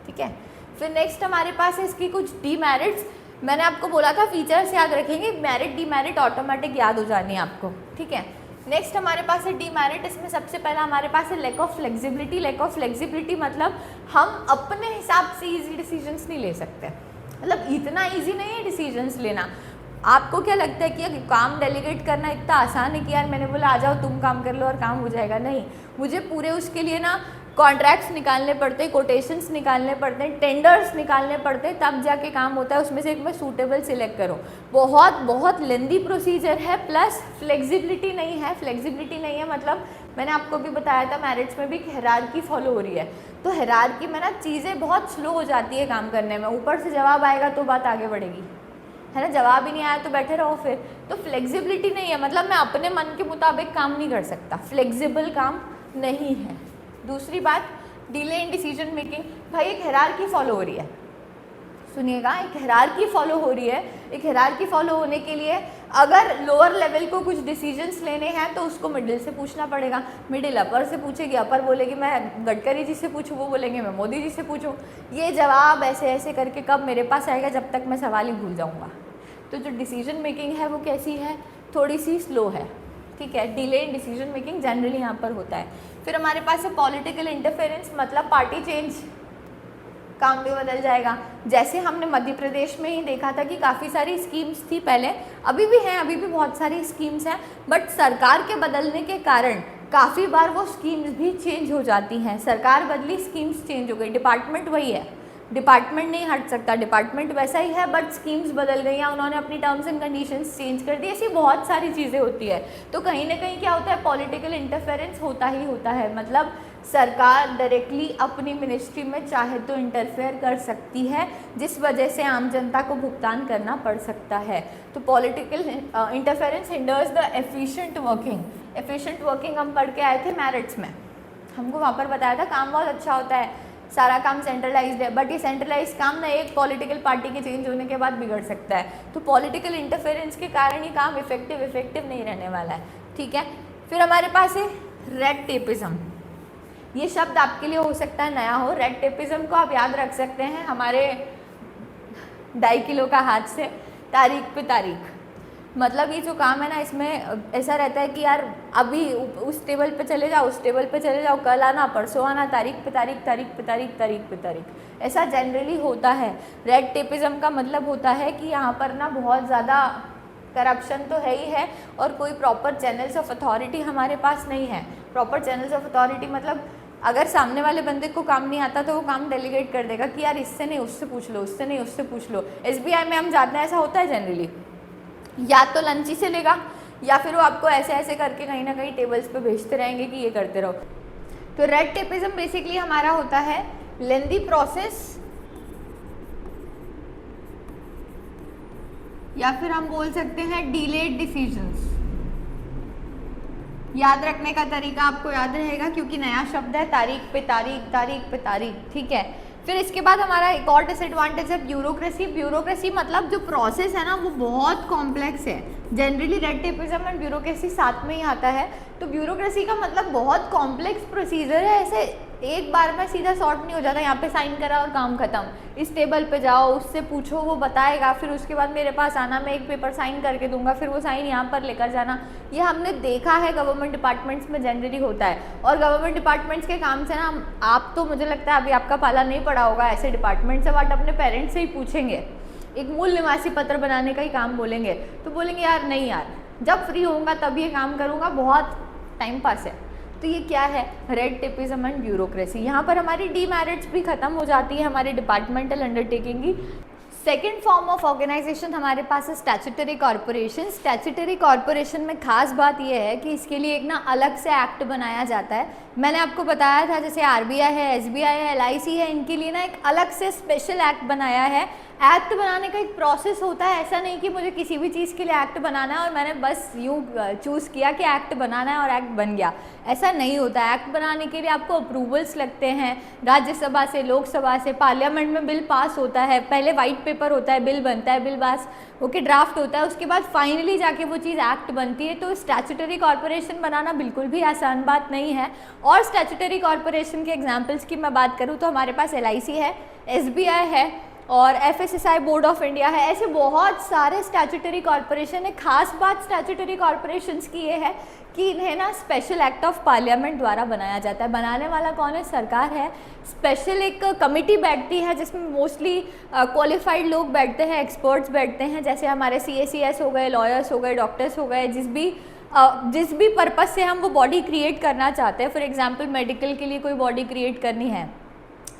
ठीक है। फिर नेक्स्ट हमारे पास है इसकी कुछ डीमेरिट्स। मैंने आपको बोला था फीचर्स याद रखेंगे, मेरिट डीमेरिट ऑटोमेटिक याद हो जानी है आपको, ठीक है। नेक्स्ट हमारे पास है डीमेरिट। इसमें सबसे पहला हमारे पास है lack of flexibility. Lack of flexibility मतलब हम अपने हिसाब से ईजी डिसीजंस नहीं ले सकते, मतलब इतना ईजी नहीं है डिसीजंस लेना। आपको क्या लगता है कि काम डेलीगेट करना इतना आसान है कि यार मैंने बोला आ जाओ तुम काम कर लो और काम हो जाएगा, नहीं। मुझे पूरे उसके लिए ना कॉन्ट्रैक्ट्स निकालने पड़ते हैं, कोटेशंस निकालने पड़ते हैं, टेंडर्स निकालने पड़ते हैं, तब जाके काम होता है। उसमें से एक मैं सूटेबल सिलेक्ट करूँ, बहुत लेंदी प्रोसीजर है। प्लस फ्लेक्सिबिलिटी नहीं है। फ्लेक्सिबिलिटी नहीं है मतलब मैंने आपको भी बताया था मैरिट्स में भी हायरार्की फॉलो हो रही है, तो हायरार्की में ना चीज़ें बहुत स्लो हो जाती है काम करने में। ऊपर से जवाब आएगा तो बात आगे बढ़ेगी, है ना। जवाब ही नहीं आया तो बैठे रहो फिर। तो फ्लेक्सिबिलिटी नहीं है मतलब मैं अपने मन के मुताबिक काम नहीं कर सकता, फ्लेक्सिबल काम नहीं है। दूसरी बात डिले इन डिसीजन मेकिंग। भाई एक हायरार्की फॉलो हो रही है, सुनिएगा, एक हायरार्की फॉलो हो रही है। एक हायरार्की फॉलो होने के लिए अगर लोअर लेवल को कुछ डिसीजंस लेने हैं तो उसको मिडिल से पूछना पड़ेगा। मिडिल अपर से पूछेगी, अपर बोलेगी मैं गडकरी जी से पूछूं, वो बोलेंगे मैं मोदी जी से पूछूं। ये जवाब ऐसे ऐसे करके कब मेरे पास आएगा, जब तक मैं सवाल ही भूल जाऊँगा। तो जो डिसीजन मेकिंग है वो कैसी है, थोड़ी सी स्लो है, ठीक है। Delay in decision making generally यहाँ पर होता है। फिर हमारे पास है पॉलिटिकल इंटरफेरेंस मतलब पार्टी चेंज, काम भी बदल जाएगा। जैसे हमने मध्य प्रदेश में ही देखा था कि काफ़ी सारी स्कीम्स थी पहले, अभी भी हैं, अभी भी बहुत सारी स्कीम्स हैं, बट सरकार के बदलने के कारण काफ़ी बार वो स्कीम्स भी चेंज हो जाती हैं। सरकार बदली, स्कीम्स चेंज हो गई, डिपार्टमेंट वही है, डिपार्टमेंट नहीं हट सकता, डिपार्टमेंट वैसा ही है, बट स्कीम्स बदल गई या उन्होंने अपनी टर्म्स एंड कंडीशंस चेंज कर दी। ऐसी बहुत सारी चीज़ें होती है। तो कहीं ना कहीं क्या होता है, पॉलिटिकल इंटरफेरेंस होता ही होता है। मतलब सरकार डायरेक्टली अपनी मिनिस्ट्री में चाहे तो इंटरफेयर कर सकती है, जिस वजह से आम जनता को भुगतान करना पड़ सकता है। तो political interference hinders the efficient working. Efficient working हम पढ़ के आए थे मैरिट्स में, हमको वहाँ पर बताया था काम बहुत अच्छा होता है, सारा काम सेंट्रलाइज्ड है, बट ये सेंट्रलाइज काम ना एक पॉलिटिकल पार्टी के चेंज होने के बाद बिगड़ सकता है। तो पॉलिटिकल इंटरफेरेंस के कारण ही काम इफेक्टिव नहीं रहने वाला है, ठीक है। फिर हमारे पास है रेड टेपिज्म। ये शब्द आपके लिए हो सकता है नया हो। रेड टेपिज्म को आप याद रख सकते हैं हमारे 2.5 किलो का हाथ से तारीख पे तारीख। मतलब ये जो काम है ना, इसमें ऐसा रहता है कि यार अभी उस टेबल पे चले जाओ, उस टेबल पे चले जाओ, कल आना, परसों आना, तारीख पे तारीख, तारीख पे तारीख, तारीख पे तारीख, ऐसा जनरली होता है। रेड टेपिज्म का मतलब होता है कि यहाँ पर ना बहुत ज़्यादा करप्शन तो है ही है और कोई प्रॉपर चैनल्स ऑफ अथॉरिटी हमारे पास नहीं है। प्रॉपर चैनल्स ऑफ अथॉरिटी मतलब अगर सामने वाले बंदे को काम नहीं आता तो वो काम डेलीगेट कर देगा कि यार इससे नहीं उससे पूछ लो, उससे नहीं उससे पूछ लो। SBI में हम जानते हैं ऐसा होता है जनरली, या तो लंच ही से लेगा या फिर वो आपको ऐसे ऐसे करके कहीं ना कहीं टेबल्स पे भेजते रहेंगे कि ये करते रहो। तो रेड टेपिज्म बेसिकली हमारा होता है लेंदी प्रोसेस, या फिर हम बोल सकते हैं डिलेड डिसीजंस। याद रखने का तरीका आपको याद रहेगा क्योंकि नया शब्द है, तारीख पे तारीख, तारीख पे तारीख, ठीक है। फिर इसके बाद हमारा एक और डिसएडवांटेज है ब्यूरोक्रेसी। ब्यूरोक्रेसी मतलब जो प्रोसेस है ना वो बहुत कॉम्प्लेक्स है। Generally red tapism and bureaucracy साथ में ही आता है। तो ब्यूरोक्रेसी का मतलब बहुत कॉम्प्लेक्स प्रोसीजर है, ऐसे एक बार में सीधा सॉर्ट नहीं हो जाता, यहाँ पे साइन करा और काम खत्म। इस टेबल पे जाओ, उससे पूछो, वो बताएगा, फिर उसके बाद मेरे पास आना, मैं एक पेपर साइन करके दूंगा, फिर वो साइन यहाँ पर लेकर जाना। ये हमने देखा है गवर्नमेंट डिपार्टमेंट्स में जनरली होता है। और गवर्नमेंट डिपार्टमेंट्स के काम से ना आप तो मुझे लगता है अभी आपका पाला नहीं पड़ा होगा ऐसे डिपार्टमेंट से, बट अपने पेरेंट्स से ही पूछेंगे, एक मूल निवासी पत्र बनाने का ही काम बोलेंगे तो बोलेंगे यार नहीं यार, जब फ्री होऊंगा तब ये काम करूँगा, बहुत टाइम पास है। तो ये क्या है? Red tapism and bureaucracy. यहाँ पर हमारी डीमेरिट्स भी खत्म हो जाती है हमारे डिपार्टमेंटल अंडरटेकिंग की। सेकेंड फॉर्म ऑफ ऑर्गेनाइजेशन हमारे पास है स्टैट्यूटरी कॉर्पोरेशन। स्टैट्यूटरी कॉर्पोरेशन में खास बात यह है कि इसके लिए एक ना अलग से एक्ट बनाया जाता है। मैंने आपको बताया था जैसे RBI है, SBI है, LIC है, इनके लिए ना एक अलग से स्पेशल एक्ट बनाया है। एक्ट बनाने का एक प्रोसेस होता है, ऐसा नहीं कि मुझे किसी भी चीज़ के लिए एक्ट बनाना है और मैंने बस यूँ चूज़ किया कि एक्ट बनाना है और एक्ट बन गया, ऐसा नहीं होता। एक्ट बनाने के लिए आपको अप्रूवल्स लगते हैं राज्यसभा से, लोकसभा से, पार्लियामेंट में बिल पास होता है, पहले वाइट पेपर होता है, बिल बनता है, बिल पास ओके ड्राफ्ट होता है, उसके बाद फाइनली जाके वो चीज़ एक्ट बनती है। तो स्टैट्यूटरी कॉर्पोरेशन बनाना बिल्कुल भी आसान बात नहीं है। और स्टैट्यूटरी कॉर्पोरेशन के एग्जांपल्स की मैं बात करूँ तो हमारे पास LIC है, SBI है और FSSAI बोर्ड ऑफ इंडिया है। ऐसे बहुत सारे स्टैट्यूटरी कॉर्पोरेशन है। खास बात स्टैट्यूटरी कॉर्पोरेशंस की ये है कि इन्हें ना स्पेशल एक्ट ऑफ पार्लियामेंट द्वारा बनाया जाता है। बनाने वाला कौन है? सरकार है। स्पेशल एक कमिटी बैठती है जिसमें मोस्टली क्वालिफाइड लोग बैठते हैं, एक्सपर्ट्स बैठते हैं, जैसे हमारे CACS हो गए, लॉयर्स हो गए, डॉक्टर्स हो गए, जिस भी पर्पस से हम वो बॉडी क्रिएट करना चाहते हैं। फॉर एग्जांपल मेडिकल के लिए कोई बॉडी क्रिएट करनी है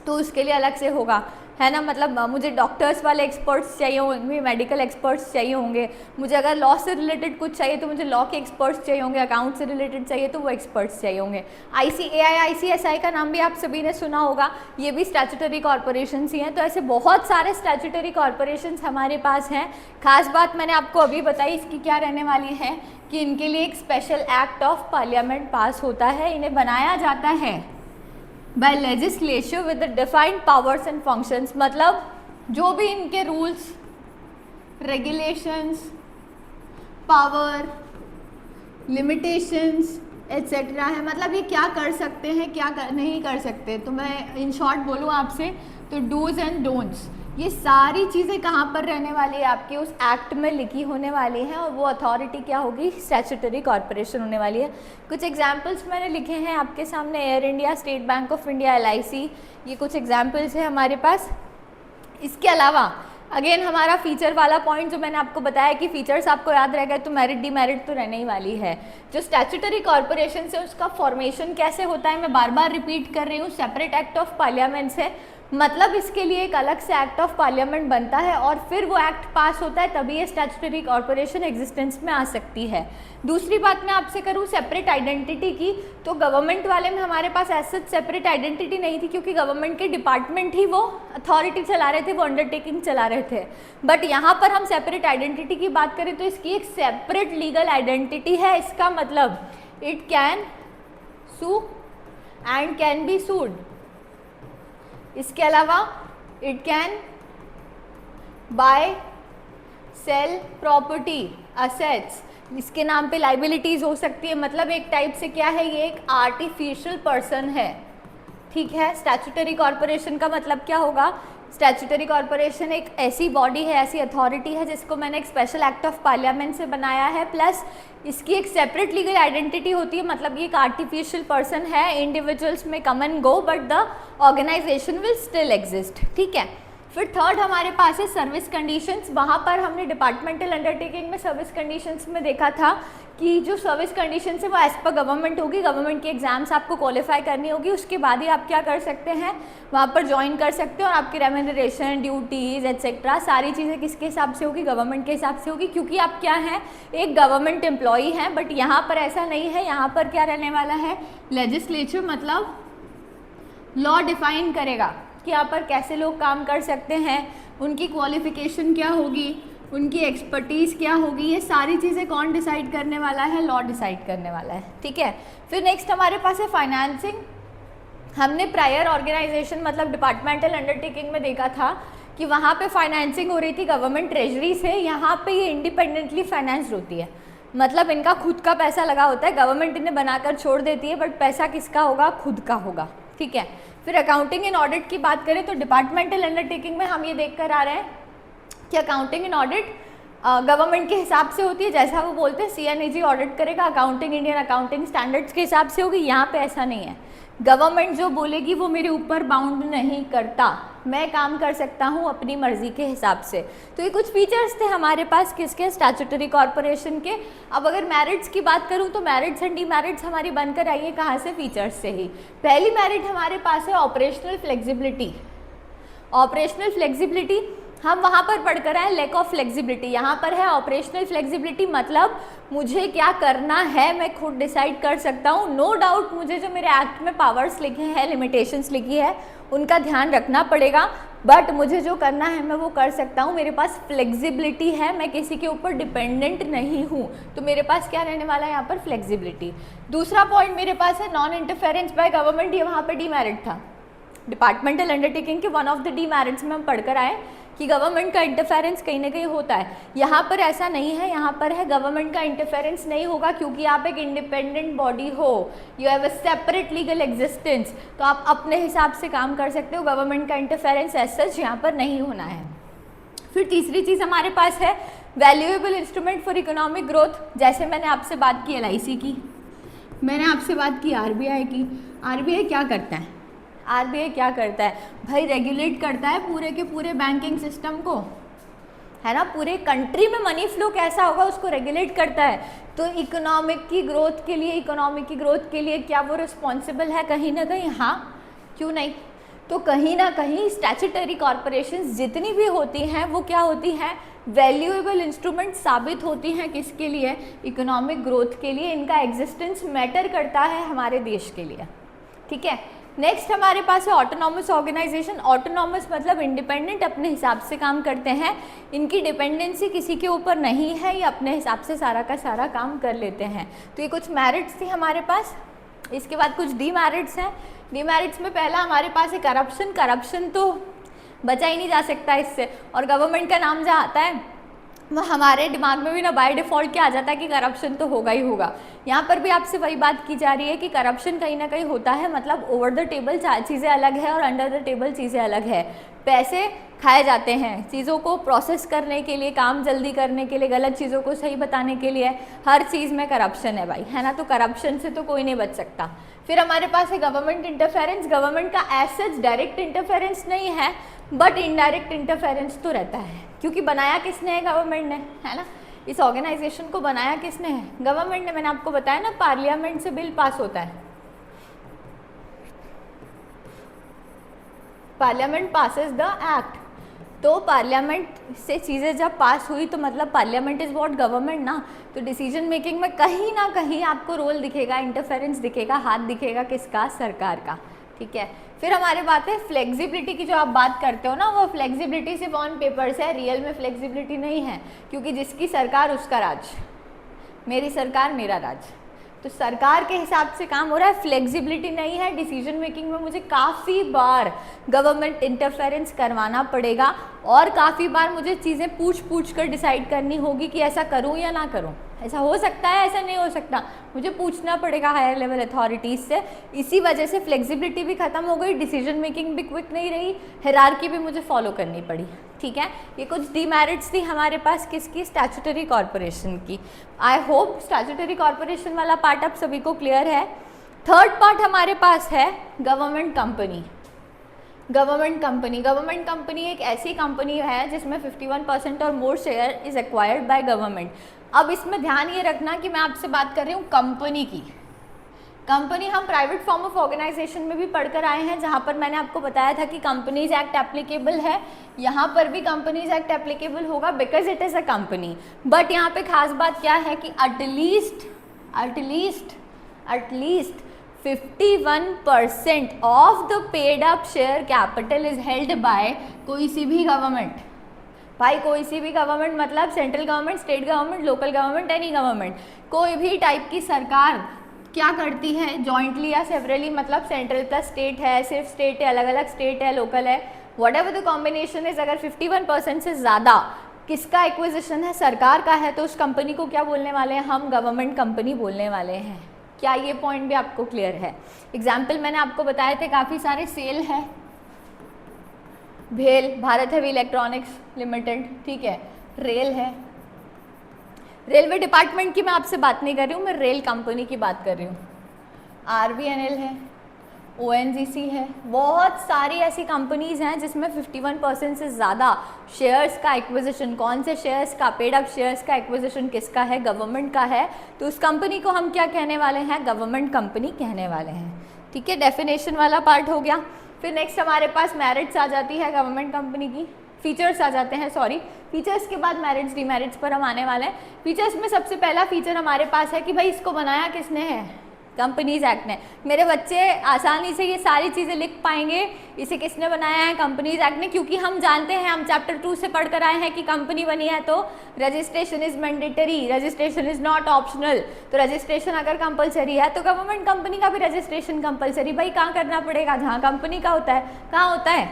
तो उसके लिए अलग से होगा, है ना। मतलब मुझे डॉक्टर्स वाले एक्सपर्ट्स चाहिए होंगे, मेडिकल एक्सपर्ट्स चाहिए होंगे, मुझे अगर लॉ से रिलेटेड कुछ चाहिए तो मुझे लॉ के एक्सपर्ट्स चाहिए होंगे, अकाउंट से रिलेटेड चाहिए तो वो एक्सपर्ट्स चाहिए होंगे। ICAI ICSI का नाम भी आप सभी ने सुना होगा, ये भी स्टैट्यूटरी कॉर्पोरेशंस ही हैं। तो ऐसे बहुत सारे स्टैट्यूटरी कॉर्पोरेशंस हमारे पास हैं। खास बात मैंने आपको अभी बताई, इसकी क्या रहने वाली है कि इनके लिए एक special act of parliament pass होता है, इन्हें बनाया जाता है by legislature with the defined powers and functions. मतलब जो भी इनके rules, regulations, power, limitations etcetera है, मतलब ये क्या कर सकते हैं, क्या नहीं कर सकते। तो मैं इन शॉर्ट बोलूँ आपसे तो डूज एंड डोंट्स, ये सारी चीज़ें कहाँ पर रहने वाली है? आपके उस एक्ट में लिखी होने वाली हैं और वो अथॉरिटी क्या होगी? स्टैट्यूटरी कॉर्पोरेशन होने वाली है। कुछ एग्जांपल्स मैंने लिखे हैं आपके सामने, air India, state bank of India, LIC, ये कुछ एग्जांपल्स हैं हमारे पास। इसके अलावा अगेन हमारा फीचर वाला पॉइंट जो मैंने आपको बताया कि फीचर्स आपको याद रह गए तो मेरिट डिमेरिट तो रहने ही वाली है। जो स्टैट्यूटरी कॉर्पोरेशन से उसका फॉर्मेशन कैसे होता है, मैं बार बार रिपीट कर रही हूँ, सेपरेट एक्ट ऑफ पार्लियामेंट से। मतलब इसके लिए एक अलग से एक्ट ऑफ पार्लियामेंट बनता है और फिर वो एक्ट पास होता है, तभी ये स्टैट्यूटरी कॉर्पोरेशन एग्जिस्टेंस में आ सकती है। दूसरी बात मैं आपसे करूँ सेपरेट आइडेंटिटी की, तो गवर्नमेंट वाले में हमारे पास ऐसे सेपरेट आइडेंटिटी नहीं थी क्योंकि गवर्नमेंट के डिपार्टमेंट ही वो अथॉरिटी चला रहे थे, वो अंडरटेकिंग चला रहे थे। बट यहाँ पर हम सेपरेट आइडेंटिटी की बात करें तो इसकी एक सेपरेट लीगल आइडेंटिटी है। इसका मतलब it can sue and can be sued. इसके अलावा it can buy sell property assets, इसके नाम पे लाइबिलिटीज हो सकती है। मतलब एक टाइप से क्या है, ये एक आर्टिफिशियल पर्सन है, ठीक है। स्टैट्यूटरी कॉर्पोरेशन का मतलब क्या होगा स्टैट्यूटरी कॉर्पोरेशन एक ऐसी बॉडी है, ऐसी अथॉरिटी है जिसको मैंने एक स्पेशल एक्ट ऑफ पार्लियामेंट से बनाया है, प्लस इसकी एक सेपरेट लीगल आइडेंटिटी होती है, मतलब ये एक आर्टिफिशियल पर्सन है, इंडिविजुअल्स में come and go but the organisation will still exist. ठीक है, फिर थर्ड हमारे पास है सर्विस कंडीशंस। वहाँ पर हमने डिपार्टमेंटल अंडरटेकिंग में सर्विस कंडीशंस में देखा था कि जो सर्विस कंडीशंस है वो एज पर गवर्नमेंट होगी, गवर्नमेंट के एग्जाम्स आपको क्वालिफाई करनी होगी, उसके बाद ही आप क्या कर सकते हैं, वहाँ पर ज्वाइन कर सकते हो, और आपकी रेम्यूनरेशन, ड्यूटीज़ एट्सेट्रा सारी चीज़ें किसके हिसाब से होगी, गवर्नमेंट के हिसाब से होगी, क्योंकि आप क्या हैं, एक गवर्नमेंट एम्प्लॉई हैं। बट यहाँ पर ऐसा नहीं है, यहाँ पर क्या रहने वाला है, लेजिस्लेचर मतलब लॉ डिफाइन करेगा कि यहाँ पर कैसे लोग काम कर सकते हैं, उनकी क्वालिफिकेशन क्या होगी, उनकी एक्सपर्टीज़ क्या होगी, ये सारी चीज़ें कौन डिसाइड करने वाला है, लॉ डिसाइड करने वाला है। ठीक है, फिर नेक्स्ट हमारे पास है फाइनेंसिंग। हमने प्रायर ऑर्गेनाइजेशन मतलब डिपार्टमेंटल अंडरटेकिंग में देखा था कि वहाँ पे फाइनेंसिंग हो रही थी गवर्नमेंट ट्रेजरी से, यहाँ पे ये इंडिपेंडेंटली फाइनेंस्ड होती है, मतलब इनका खुद का पैसा लगा होता है, गवर्नमेंट इन्हें बनाकर छोड़ देती है, बट पैसा किसका होगा, खुद का होगा। ठीक है, फिर अकाउंटिंग एंड ऑडिट की बात करें तो डिपार्टमेंटल अंडरटेकिंग में हम ये देख कर आ रहे हैं कि अकाउंटिंग एंड ऑडिट गवर्नमेंट के हिसाब से होती है, जैसा वो बोलते हैं CNAG ऑडिट करेगा, अकाउंटिंग इंडियन अकाउंटिंग स्टैंडर्ड्स के हिसाब से होगी। यहाँ पे ऐसा नहीं है, गवर्नमेंट जो बोलेगी वो मेरे ऊपर बाउंड नहीं करता, मैं काम कर सकता हूँ अपनी मर्जी के हिसाब से। तो ये कुछ फीचर्स थे हमारे पास किसके, स्टैट्यूटरी कॉर्पोरेशन के। अब अगर मेरिट्स की बात करूँ तो मेरिट्स एंड डीमेरिट्स हमारी बनकर आई है कहाँ से, फीचर्स से ही। पहली मेरिट हमारे पास है ऑपरेशनल फ्लेक्सिबिलिटी। ऑपरेशनल फ्लेक्सिबिलिटी हम वहाँ पर पढ़कर आए लैक ऑफ फ्लेक्सिबिलिटी, यहाँ पर है ऑपरेशनल फ्लेक्सिबिलिटी मतलब मुझे क्या करना है मैं खुद डिसाइड कर सकता हूँ। नो डाउट मुझे जो मेरे एक्ट में पावर्स लिखे हैं, लिमिटेशंस लिखी है, उनका ध्यान रखना पड़ेगा, बट मुझे जो करना है मैं वो कर सकता हूँ, मेरे पास फ्लेक्सिबिलिटी है, मैं किसी के ऊपर डिपेंडेंट नहीं हूँ, तो मेरे पास क्या रहने वाला है यहाँ पर, फ्लेक्सिबिलिटी। दूसरा पॉइंट मेरे पास है नॉन इंटरफेरेंस बाय गवर्नमेंट, ये वहाँ पर डीमेरिट था। डिपार्टमेंटल अंडरटेकिंग के वन ऑफ द डीमेरिट्स में हम पढ़कर आए कि गवर्नमेंट का इंटरफेरेंस कहीं ना कहीं होता है, यहाँ पर ऐसा नहीं है, यहाँ पर है गवर्नमेंट का इंटरफेरेंस नहीं होगा क्योंकि आप एक इंडिपेंडेंट बॉडी हो, you have a separate legal existence, तो आप अपने हिसाब से काम कर सकते हो, गवर्नमेंट का इंटरफेरेंस एज सच यहाँ पर नहीं होना है। फिर तीसरी चीज़ हमारे पास है valuable instrument for economic growth. जैसे मैंने आपसे बात की LIC की, मैंने आपसे बात की RBI की। RBI क्या करता है, RBI क्या करता है भाई, रेगुलेट करता है पूरे के पूरे बैंकिंग सिस्टम को, है ना, पूरे कंट्री में मनी फ्लो कैसा होगा उसको रेगुलेट करता है। तो इकोनॉमिक की ग्रोथ के लिए, इकोनॉमिक की ग्रोथ के लिए क्या वो रिस्पॉन्सिबल है कहीं ना कहीं, हाँ क्यों नहीं। तो कहीं ना कहीं स्टैट्यूटरी कॉर्पोरेशंस जितनी भी होती हैं वो क्या होती हैं, वैल्यूएबल इंस्ट्रूमेंट साबित होती हैं किसके लिए, इकोनॉमिक ग्रोथ के लिए, इनका एग्जिस्टेंस मैटर करता है हमारे देश के लिए। ठीक है, नेक्स्ट हमारे पास है ऑटोनॉमस ऑर्गेनाइजेशन। ऑटोनॉमस मतलब इंडिपेंडेंट, अपने हिसाब से काम करते हैं, इनकी डिपेंडेंसी किसी के ऊपर नहीं है, ये अपने हिसाब से सारा का सारा काम कर लेते हैं। तो ये कुछ मेरिट्स थी हमारे पास। इसके बाद कुछ डीमेरिट्स हैं। डीमेरिट्स में पहला हमारे पास है करप्शन। करप्शन तो बचा ही नहीं जा सकता इससे, और गवर्नमेंट का नाम जहाँ आता है वो हमारे दिमाग में भी ना बाय डिफ़ॉल्ट क्या आ जाता है कि करप्शन तो होगा ही होगा। यहाँ पर भी आपसे वही बात की जा रही है कि करप्शन कहीं ना कहीं होता है, मतलब ओवर द टेबल चीज़ें अलग है और अंडर द टेबल चीज़ें अलग है। पैसे खाए जाते हैं चीज़ों को प्रोसेस करने के लिए, काम जल्दी करने के लिए, गलत चीज़ों को सही बताने के लिए, हर चीज़ में करप्शन है भाई, है ना। तो करप्शन से तो कोई नहीं बच सकता। फिर हमारे पास है गवर्नमेंट इंटरफेरेंस। गवर्नमेंट का एज सच डायरेक्ट इंटरफेरेंस नहीं है, बट इनडायरेक्ट इंटरफेरेंस तो रहता है, क्योंकि बनाया किसने है, गवर्नमेंट ने, है ना। इस ऑर्गेनाइजेशन को बनाया किसने है, गवर्नमेंट ने। मैंने आपको बताया ना, पार्लियामेंट से बिल पास होता है, पार्लियामेंट पासेस द एक्ट। तो पार्लियामेंट से चीज़ें जब पास हुई तो मतलब पार्लियामेंट इज़ व्हाट, गवर्नमेंट ना। तो डिसीजन मेकिंग में कहीं ना कहीं आपको रोल दिखेगा, इंटरफेरेंस दिखेगा, हाथ दिखेगा किसका, सरकार का। ठीक है, फिर हमारे बात है फ्लेक्सिबिलिटी की। जो आप बात करते हो ना, वो फ्लेक्सिबिलिटी सिर्फ ऑन पेपर्स है, रियल में फ्लेक्सिबिलिटी नहीं है, क्योंकि जिसकी सरकार उसका राज, मेरी सरकार मेरा राज। तो सरकार के हिसाब से काम हो रहा है, फ्लेक्सिबिलिटी नहीं है। डिसीजन मेकिंग में मुझे काफ़ी बार गवर्नमेंट इंटरफेरेंस करवाना पड़ेगा, और काफ़ी बार मुझे चीज़ें पूछ कर डिसाइड करनी होगी कि ऐसा करूँ या ना करूँ। ऐसा हो सकता है, ऐसा नहीं हो सकता, मुझे पूछना पड़ेगा हायर लेवल अथॉरिटीज़ से। इसी वजह से फ्लेक्सिबिलिटी भी ख़त्म हो गई, डिसीजन मेकिंग भी क्विक नहीं रही, हायरार्की भी मुझे फॉलो करनी पड़ी। ठीक है, ये कुछ डीमेरिट्स थी हमारे पास किसकी, स्टैट्यूटरी कॉरपोरेशन की। आई होप स्टैट्यूटरी कॉरपोरेशन वाला पार्ट अब सभी को क्लियर है। थर्ड पार्ट हमारे पास है गवर्नमेंट कंपनी। गवर्नमेंट कंपनी एक ऐसी कंपनी है जिसमें 51% और मोर share is acquired by government. अब इसमें ध्यान ये रखना कि मैं आपसे बात कर रही हूँ कंपनी की। कंपनी हम प्राइवेट फॉर्म ऑफ ऑर्गेनाइजेशन में भी पढ़कर आए हैं, जहाँ पर मैंने आपको बताया था कि कंपनीज एक्ट एप्लीकेबल है। यहाँ पर भी कंपनीज एक्ट एप्लीकेबल होगा because it is a company. But यहाँ पे खास बात क्या है कि at least 51% of the paid up share capital is held by कोई सी भी गवर्नमेंट। भाई कोई सी भी गवर्नमेंट मतलब central government, state government, local government, any government, कोई भी टाइप की सरकार क्या करती है जॉइंटली या सेवरली, मतलब सेंट्रल प्लस स्टेट है, सिर्फ स्टेट है, अलग अलग स्टेट है, लोकल है, what ever the combination is, अगर 51% से ज़्यादा किसका एक्विजिशन है, सरकार का है, तो उस कंपनी को क्या बोलने वाले हैं हम, गवर्नमेंट कंपनी बोलने वाले हैं। क्या ये पॉइंट भी आपको क्लियर है? एग्जाम्पल मैंने आपको बताए थे काफ़ी सारे, सेल है, भेल, भारत हेवी इलेक्ट्रॉनिक्स लिमिटेड, ठीक है, रेल है, रेलवे डिपार्टमेंट की मैं आपसे बात नहीं कर रही हूँ, मैं रेल कंपनी की बात कर रही हूँ, RVNL है, ONGC है, बहुत सारी ऐसी कंपनीज हैं जिसमें 51% से ज़्यादा शेयर्स का एक्विजिशन, कौन से शेयर्स का, पेड अप शेयर्स का एक्विजिशन किसका है, गवर्नमेंट का है, तो उस कंपनी को हम क्या कहने वाले हैं, गवर्नमेंट कंपनी कहने वाले हैं। ठीक है, डेफिनेशन वाला पार्ट हो गया। फिर नेक्स्ट हमारे पास मेरिट्स आ जाती है गवर्नमेंट कंपनी की, फीचर्स आ जाते हैं, सॉरी फीचर्स के बाद मेरिट्स डिमेरिट्स पर हम आने वाले हैं। फीचर्स में सबसे पहला फीचर हमारे पास है कि भाई इसको बनाया किसने है, कंपनीज एक्ट ने। मेरे बच्चे आसानी से ये सारी चीज़ें लिख पाएंगे, इसे किसने बनाया है, कंपनीज एक्ट ने, क्योंकि हम जानते हैं, हम चैप्टर 2 से पढ़ कर आए हैं कि कंपनी बनी है तो registration is mandatory, registration is not optional. तो रजिस्ट्रेशन अगर कंपलसरी है तो गवर्नमेंट कंपनी का भी रजिस्ट्रेशन कंपलसरी। भाई कहाँ करना पड़ेगा, जहाँ कंपनी का होता है, कहाँ होता है,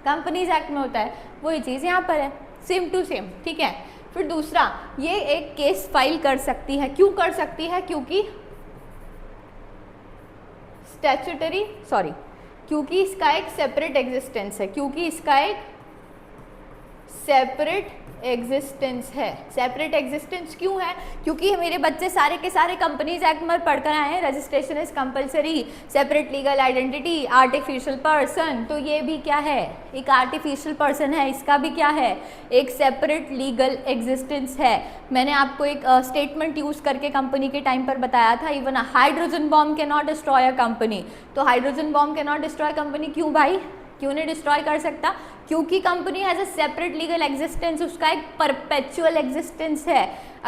कंपनीज एक्ट में होता है, वही चीज़ यहाँ पर है, सेम टू सेम। ठीक है, फिर दूसरा, ये एक केस फाइल कर सकती है, क्यों कर सकती है, क्योंकि क्योंकि इसका एक सेपरेट एग्जिस्टेंस है, क्योंकि इसका एक सेपरेट एग्जिस्टेंस है। सेपरेट एग्जिस्टेंस क्यों है, क्योंकि मेरे बच्चे सारे के सारे कंपनीज एक्ट में पढ़कर आए हैं, registration is compulsory, separate legal identity, artificial person, तो ये भी क्या है, एक आर्टिफिशियल पर्सन है, इसका भी क्या है, एक सेपरेट लीगल एग्जिस्टेंस है। मैंने आपको एक स्टेटमेंट यूज़ करके कंपनी के टाइम पर बताया था, even a hydrogen bomb can not destroy a company. तो hydrogen bomb can not destroy company, क्यों भाई, क्यों नहीं डिस्ट्रॉय कर सकता, क्योंकि company has a separate legal existence, उसका एक परपेचुअल एग्जिस्टेंस है।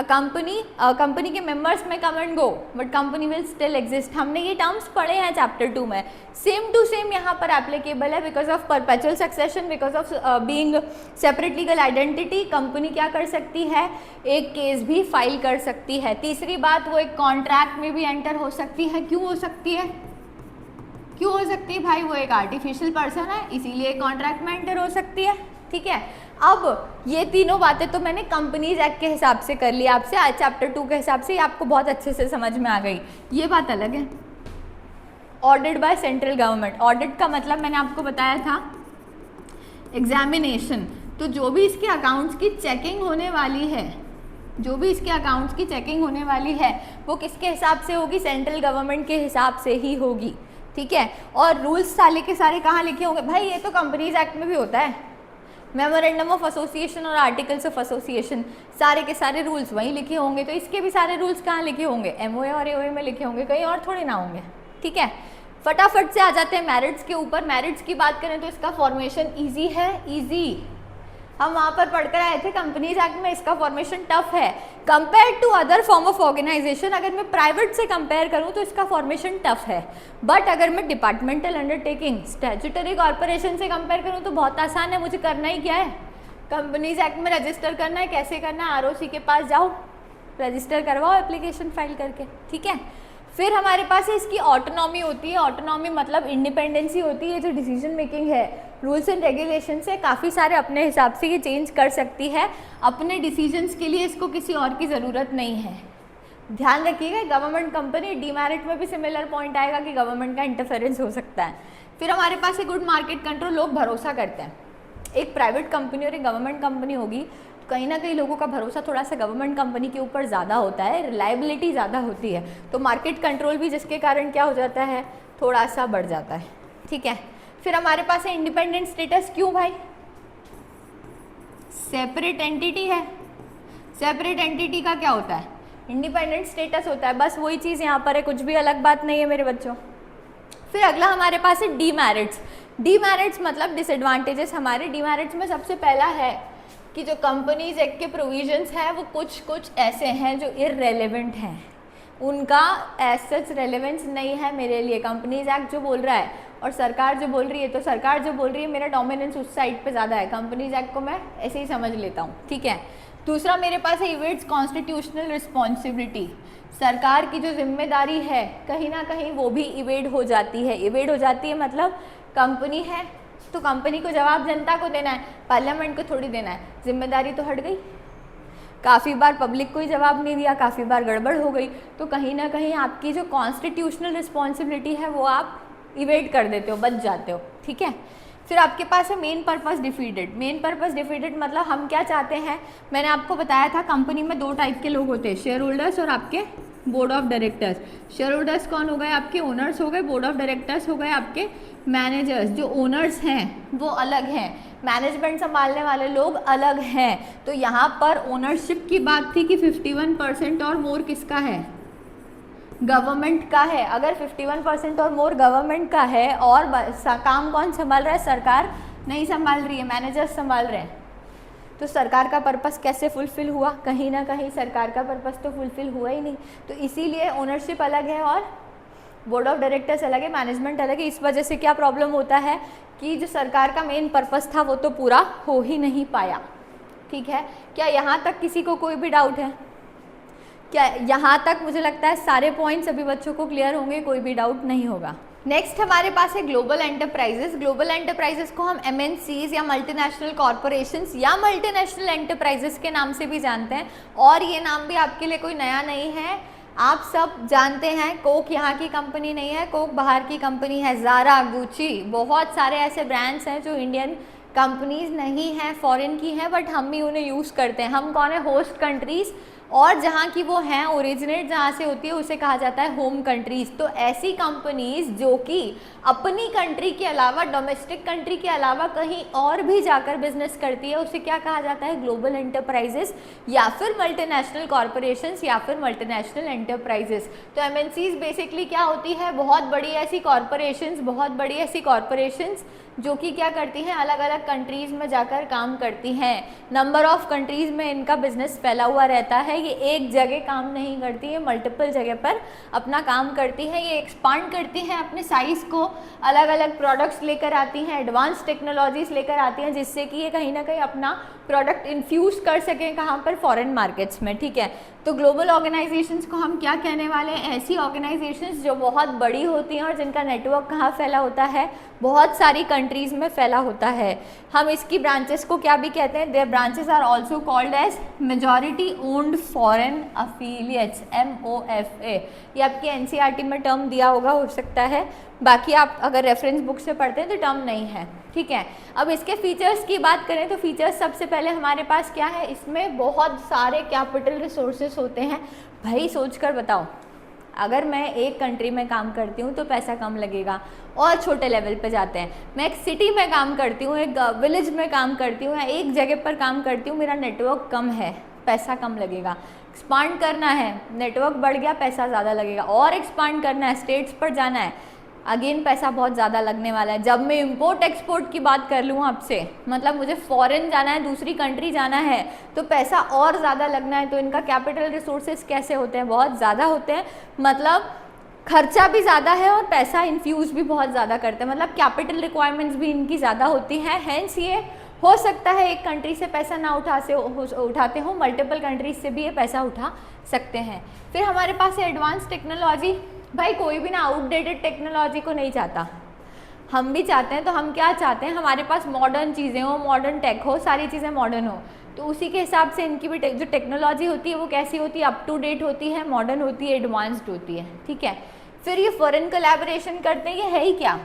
कंपनी के मेंबर्स में come and go but company will still exist. हमने ये टर्म्स पढ़े हैं चैप्टर 2 में, सेम टू सेम यहाँ पर एप्लीकेबल है। Because of perpetual succession, because of being separate legal identity, company क्या कर सकती है, एक केस भी फाइल कर सकती है। तीसरी बात, वो एक कॉन्ट्रैक्ट में भी एंटर हो सकती है। क्यों हो सकती है, क्यों हो सकती है भाई, वो एक आर्टिफिशियल पर्सन है, इसीलिए कॉन्ट्रैक्ट में एंटर हो सकती है। ठीक है, अब ये तीनों बातें तो मैंने कंपनीज एक्ट के हिसाब से कर ली आपसे, आज चैप्टर 2 के हिसाब से, ये आपको बहुत अच्छे से समझ में आ गई। ये बात अलग है, audit by central government. Audit का मतलब मैंने आपको बताया था एग्जामिनेशन। तो जो भी इसके अकाउंट्स की चेकिंग होने वाली है, जो भी इसके अकाउंट्स की चेकिंग होने वाली है, वो किसके हिसाब से होगी, सेंट्रल गवर्नमेंट के हिसाब से ही होगी। ठीक है, और रूल्स सारे के सारे कहाँ लिखे होंगे भाई, ये तो कंपनीज एक्ट में भी होता है, मेमोरेंडम ऑफ एसोसिएशन और आर्टिकल्स ऑफ एसोसिएशन, सारे के सारे रूल्स वहीं लिखे होंगे। तो इसके भी सारे रूल्स कहाँ लिखे होंगे, MOA और AOA में लिखे होंगे, कहीं और थोड़े ना होंगे। ठीक है, फटाफट से आ जाते हैं मेरिट्स के ऊपर। मेरिट्स की बात करें तो इसका फॉर्मेशन ईजी है, ईजी, हम वहाँ पर पढ़कर आए थे। कंपनीज एक्ट में इसका फॉर्मेशन टफ है compare to other form of organisation. अगर मैं प्राइवेट से कंपेयर करूँ तो इसका फॉर्मेशन टफ है, बट अगर मैं डिपार्टमेंटल अंडरटेकिंग स्टैट्यूटरी कॉर्पोरेशन से कंपेयर करूँ तो बहुत आसान है। मुझे करना ही क्या है, कंपनीज एक्ट में रजिस्टर करना है। कैसे करना है, ROC के पास जाओ, रजिस्टर करवाओ एप्लीकेशन फाइल करके। ठीक है, फिर हमारे पास है इसकी ऑटोनॉमी होती है। ऑटोनॉमी मतलब इंडिपेंडेंसी होती है। जो डिसीजन मेकिंग है, रूल्स एंड रेगुलेशन से काफ़ी सारे अपने हिसाब से ये चेंज कर सकती है। अपने डिसीजंस के लिए इसको किसी और की ज़रूरत नहीं है। ध्यान रखिएगा, गवर्नमेंट कंपनी, डीमेरिट में भी सिमिलर पॉइंट आएगा कि गवर्नमेंट का इंटरफेरेंस हो सकता है। फिर हमारे पास है गुड मार्केट कंट्रोल, लोग भरोसा करते हैं। एक प्राइवेट कंपनी और एक गवर्नमेंट कंपनी होगी, कहीं ना कहीं लोगों का भरोसा थोड़ा सा गवर्नमेंट कंपनी के ऊपर ज़्यादा होता है, रिलायबिलिटी ज़्यादा होती है, तो मार्केट कंट्रोल भी जिसके कारण क्या हो जाता है, थोड़ा सा बढ़ जाता है। ठीक है, फिर हमारे पास है इंडिपेंडेंट स्टेटस। क्यों भाई? सेपरेट एंटिटी है। सेपरेट एंटिटी का क्या होता है? इंडिपेंडेंट स्टेटस होता है। बस वही चीज़ यहाँ पर है, कुछ भी अलग बात नहीं है मेरे बच्चों। फिर अगला हमारे पास है डीमेरिट्स। डीमेरिट्स मतलब डिसएडवांटेजेस। हमारे डीमेरिट्स में सबसे पहला है कि जो कंपनीज एक्ट के प्रोविजंस हैं वो कुछ ऐसे हैं जो इररेलेवेंट हैं, उनका एज सच रेलेवेंस नहीं है मेरे लिए। कंपनीज एक्ट जो बोल रहा है और सरकार जो बोल रही है, तो सरकार जो बोल रही है मेरा डोमिनेंस उस साइड पे ज़्यादा है, कंपनीज एक्ट को मैं ऐसे ही समझ लेता हूँ। ठीक है, दूसरा मेरे पास है इवेट्स कॉन्स्टिट्यूशनल रिस्पॉन्सिबिलिटी। सरकार की जो जिम्मेदारी है कहीं ना कहीं वो भी इवेड हो जाती है। इवेड हो जाती है मतलब कंपनी है तो कंपनी को जवाब जनता को देना है, पार्लियामेंट को थोड़ी देना है। जिम्मेदारी तो हट गई, काफ़ी बार पब्लिक को ही जवाब नहीं दिया, काफ़ी बार गड़बड़ हो गई, तो कहीं ना कहीं आपकी जो कॉन्स्टिट्यूशनल रिस्पॉन्सिबिलिटी है वो आप इवेड कर देते हो, बच जाते हो। ठीक है, फिर आपके पास है main purpose defeated. Main purpose defeated मतलब हम क्या चाहते हैं, मैंने आपको बताया था कंपनी में दो टाइप के लोग होते हैं, शेयर होल्डर्स और आपके board of directors. Share holders कौन हो गए? आपके ओनर्स हो गए। बोर्ड ऑफ डायरेक्टर्स हो गए आपके मैनेजर्स। जो ओनर्स हैं वो अलग हैं, मैनेजमेंट संभालने वाले लोग अलग हैं। तो यहाँ पर ओनरशिप की बात थी कि 51% और मोर किसका है? गवर्नमेंट का है। अगर 51% और मोर गवर्नमेंट का है और काम कौन संभाल रहा है? सरकार नहीं संभाल रही है, मैनेजर्स संभाल रहे हैं। तो सरकार का पर्पस कैसे फुलफिल हुआ? कहीं ना कहीं सरकार का पर्पस तो फुलफिल हुआ ही नहीं। तो इसीलिए ओनरशिप अलग है और बोर्ड ऑफ डायरेक्टर्स अलग है, मैनेजमेंट अलग है। इस वजह से क्या प्रॉब्लम होता है कि जो सरकार का मेन पर्पस था वो तो पूरा हो ही नहीं पाया। ठीक है, क्या यहाँ तक किसी को कोई भी डाउट है? क्या यहाँ तक मुझे लगता है सारे पॉइंट्स अभी बच्चों को क्लियर होंगे, कोई भी डाउट नहीं होगा। नेक्स्ट हमारे पास है ग्लोबल एंटरप्राइजेस। ग्लोबल एंटरप्राइजेस को हम MNCs या मल्टीनेशनल कॉरपोरेशंस या मल्टीनेशनल एंटरप्राइजेस के नाम से भी जानते हैं, और ये नाम भी आपके लिए कोई नया नहीं है, आप सब जानते हैं। कोक यहाँ की कंपनी नहीं है, कोक बाहर की कंपनी है। ज़ारा, गुची, बहुत सारे ऐसे ब्रांड्स हैं जो इंडियन कंपनीज नहीं हैं, फॉरेन की हैं, बट हम भी उन्हें यूज़ करते हैं। हम कौन है? होस्ट कंट्रीज़, और जहाँ की वो हैं, ओरिजिनेट जहाँ से होती है उसे कहा जाता है होम कंट्रीज़। तो ऐसी कंपनीज़ जो कि अपनी कंट्री के अलावा, डोमेस्टिक कंट्री के अलावा कहीं और भी जाकर बिजनेस करती है, उसे क्या कहा जाता है? ग्लोबल एंटरप्राइजेस या फिर मल्टीनेशनल कॉरपोरेशंस या फिर मल्टीनेशनल एंटरप्राइजेस। तो MNCs बेसिकली क्या होती है? बहुत बड़ी ऐसी कॉरपोरेशंस, बहुत बड़ी ऐसी कॉरपोरेशंस जो कि क्या करती हैं? अलग अलग कंट्रीज़ में जाकर काम करती हैं। नंबर ऑफ़ कंट्रीज़ में इनका बिजनेस फैला हुआ रहता है। ये एक जगह काम नहीं करती है, मल्टीपल जगह पर अपना काम करती है। ये एक्सपांड करती हैं अपने साइज़ को, अलग अलग प्रोडक्ट्स लेकर आती हैं, एडवांस टेक्नोलॉजीज़ लेकर आती हैं, जिससे कि ये कहीं ना कहीं अपना प्रोडक्ट इन्फ्यूज़ कर सकें कहाँ पर? फॉरेन मार्केट्स में। ठीक है, तो ग्लोबल ऑर्गेनाइजेशंस को हम क्या कहने वाले हैं? ऐसी ऑर्गेनाइजेशंस जो बहुत बड़ी होती हैं और जिनका नेटवर्क कहाँ फैला होता है? बहुत सारी कंट्रीज़ में फैला होता है। हम इसकी ब्रांचेस को क्या भी कहते हैं? Their branches are also called as majority owned foreign affiliates, MOFA। ये आपके NCERT में टर्म दिया होगा, हो सकता है, बाकी आप अगर रेफरेंस बुक से पढ़ते हैं तो टर्म नहीं है। ठीक है, अब इसके फीचर्स की बात करें तो फीचर्स सबसे पहले हमारे पास क्या है? इसमें बहुत सारे कैपिटल रिसोर्सेस होते हैं। भाई सोच कर बताओ, अगर मैं एक कंट्री में काम करती हूँ तो पैसा कम लगेगा, और छोटे लेवल पे जाते हैं। मैं एक सिटी में काम करती हूँ, एक विलेज में काम करती हूँ, या एक जगह पर काम करती हूँ, मेरा नेटवर्क कम है, पैसा कम लगेगा। एक्सपांड करना है, नेटवर्क बढ़ गया, पैसा ज़्यादा लगेगा। और एक्सपांड करना है, स्टेट्स पर जाना है, अगेन पैसा बहुत ज़्यादा लगने वाला है। जब मैं इंपोर्ट एक्सपोर्ट की बात कर लूँ आपसे, मतलब मुझे फॉरेन जाना है, दूसरी कंट्री जाना है, तो पैसा और ज़्यादा लगना है। तो इनका कैपिटल रिसोर्सेज कैसे होते हैं? बहुत ज़्यादा होते हैं, मतलब खर्चा भी ज़्यादा है और पैसा इन्फ्यूज़ भी बहुत ज़्यादा करते हैं, मतलब कैपिटल रिक्वायरमेंट्स भी इनकी ज़्यादा होती हैं। हैंस ये हो सकता है एक कंट्री से पैसा ना उठाते हो, मल्टीपल कंट्रीज से भी ये पैसा उठा सकते हैं। फिर हमारे पास है एडवांस टेक्नोलॉजी। भाई कोई भी ना आउटडेटेड टेक्नोलॉजी को नहीं चाहता, हम भी चाहते हैं। तो हम क्या चाहते हैं? हमारे पास मॉडर्न चीज़ें हो, मॉडर्न टेक हो, सारी चीज़ें मॉडर्न हो। तो उसी के हिसाब से इनकी भी जो टेक्नोलॉजी होती है वो कैसी होती है, अप टू डेट होती है, मॉडर्न होती है, एडवांस्ड होती है, ठीक है। फिर ये फॉरेन कोलैबोरेशन करते हैं, ये है ही क्या,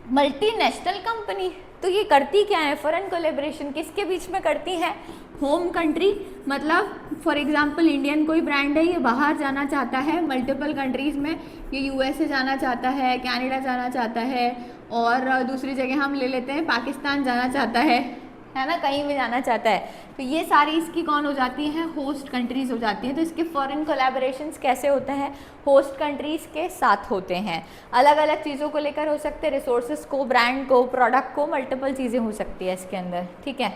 मल्टीनेशनल कंपनी। तो ये करती क्या है, फॉरेन कोलैबोरेशन किसके बीच में करती है, होम कंट्री, मतलब फॉर एग्जांपल इंडियन कोई ब्रांड है, ये बाहर जाना चाहता है मल्टीपल कंट्रीज़ में, ये यूएसए जाना चाहता है, कनाडा जाना चाहता है, और दूसरी जगह हम ले लेते हैं पाकिस्तान जाना चाहता है ना, कहीं भी जाना चाहता है, तो ये सारी इसकी कौन हो जाती हैं, होस्ट कंट्रीज़ हो जाती हैं। तो इसके फॉरेन कोलैबोरेशंस कैसे होते हैं, होस्ट कंट्रीज़ के साथ होते हैं, अलग अलग चीज़ों को लेकर हो सकते हैं, रिसोर्सेज को, ब्रांड को, प्रोडक्ट को, मल्टीपल चीज़ें हो सकती है इसके अंदर, ठीक है।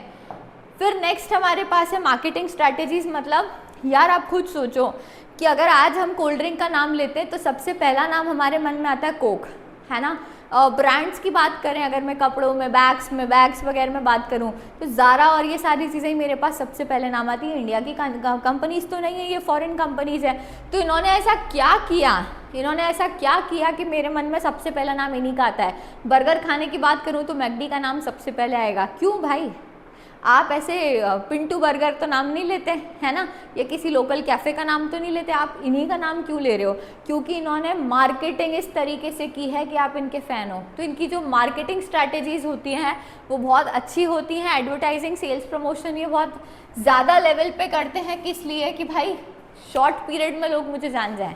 फिर नेक्स्ट हमारे पास है मार्केटिंग स्ट्रैटेजीज। मतलब यार आप खुद सोचो कि अगर आज हम कोल्ड ड्रिंक का नाम लेते हैं तो सबसे पहला नाम हमारे मन में आता है कोक, है ना। ब्रांड्स की बात करें, अगर मैं कपड़ों में, बैग्स वगैरह में बात करूं तो ज़ारा और ये सारी चीज़ें मेरे पास सबसे पहले नाम आती है। इंडिया की कंपनीज तो नहीं है, ये फॉरेन कंपनीज है। तो इन्होंने ऐसा क्या किया कि मेरे मन में सबसे पहला नाम इन्हीं का आता है। बर्गर खाने की बात करूं तो मैकडी का नाम सबसे पहले आएगा। क्यों भाई, आप ऐसे पिंटू बर्गर तो नाम नहीं लेते, है ना, या किसी लोकल कैफ़े का नाम तो नहीं लेते, आप इन्हीं का नाम क्यों ले रहे हो, क्योंकि इन्होंने मार्केटिंग इस तरीके से की है कि आप इनके फ़ैन हो। तो इनकी जो मार्केटिंग स्ट्रैटेजीज़ होती हैं वो बहुत अच्छी होती हैं। एडवर्टाइजिंग, सेल्स प्रमोशन ये बहुत ज़्यादा लेवल पे करते हैं, किस लिए कि भाई शॉर्ट पीरियड में लोग मुझे जान जाएँ,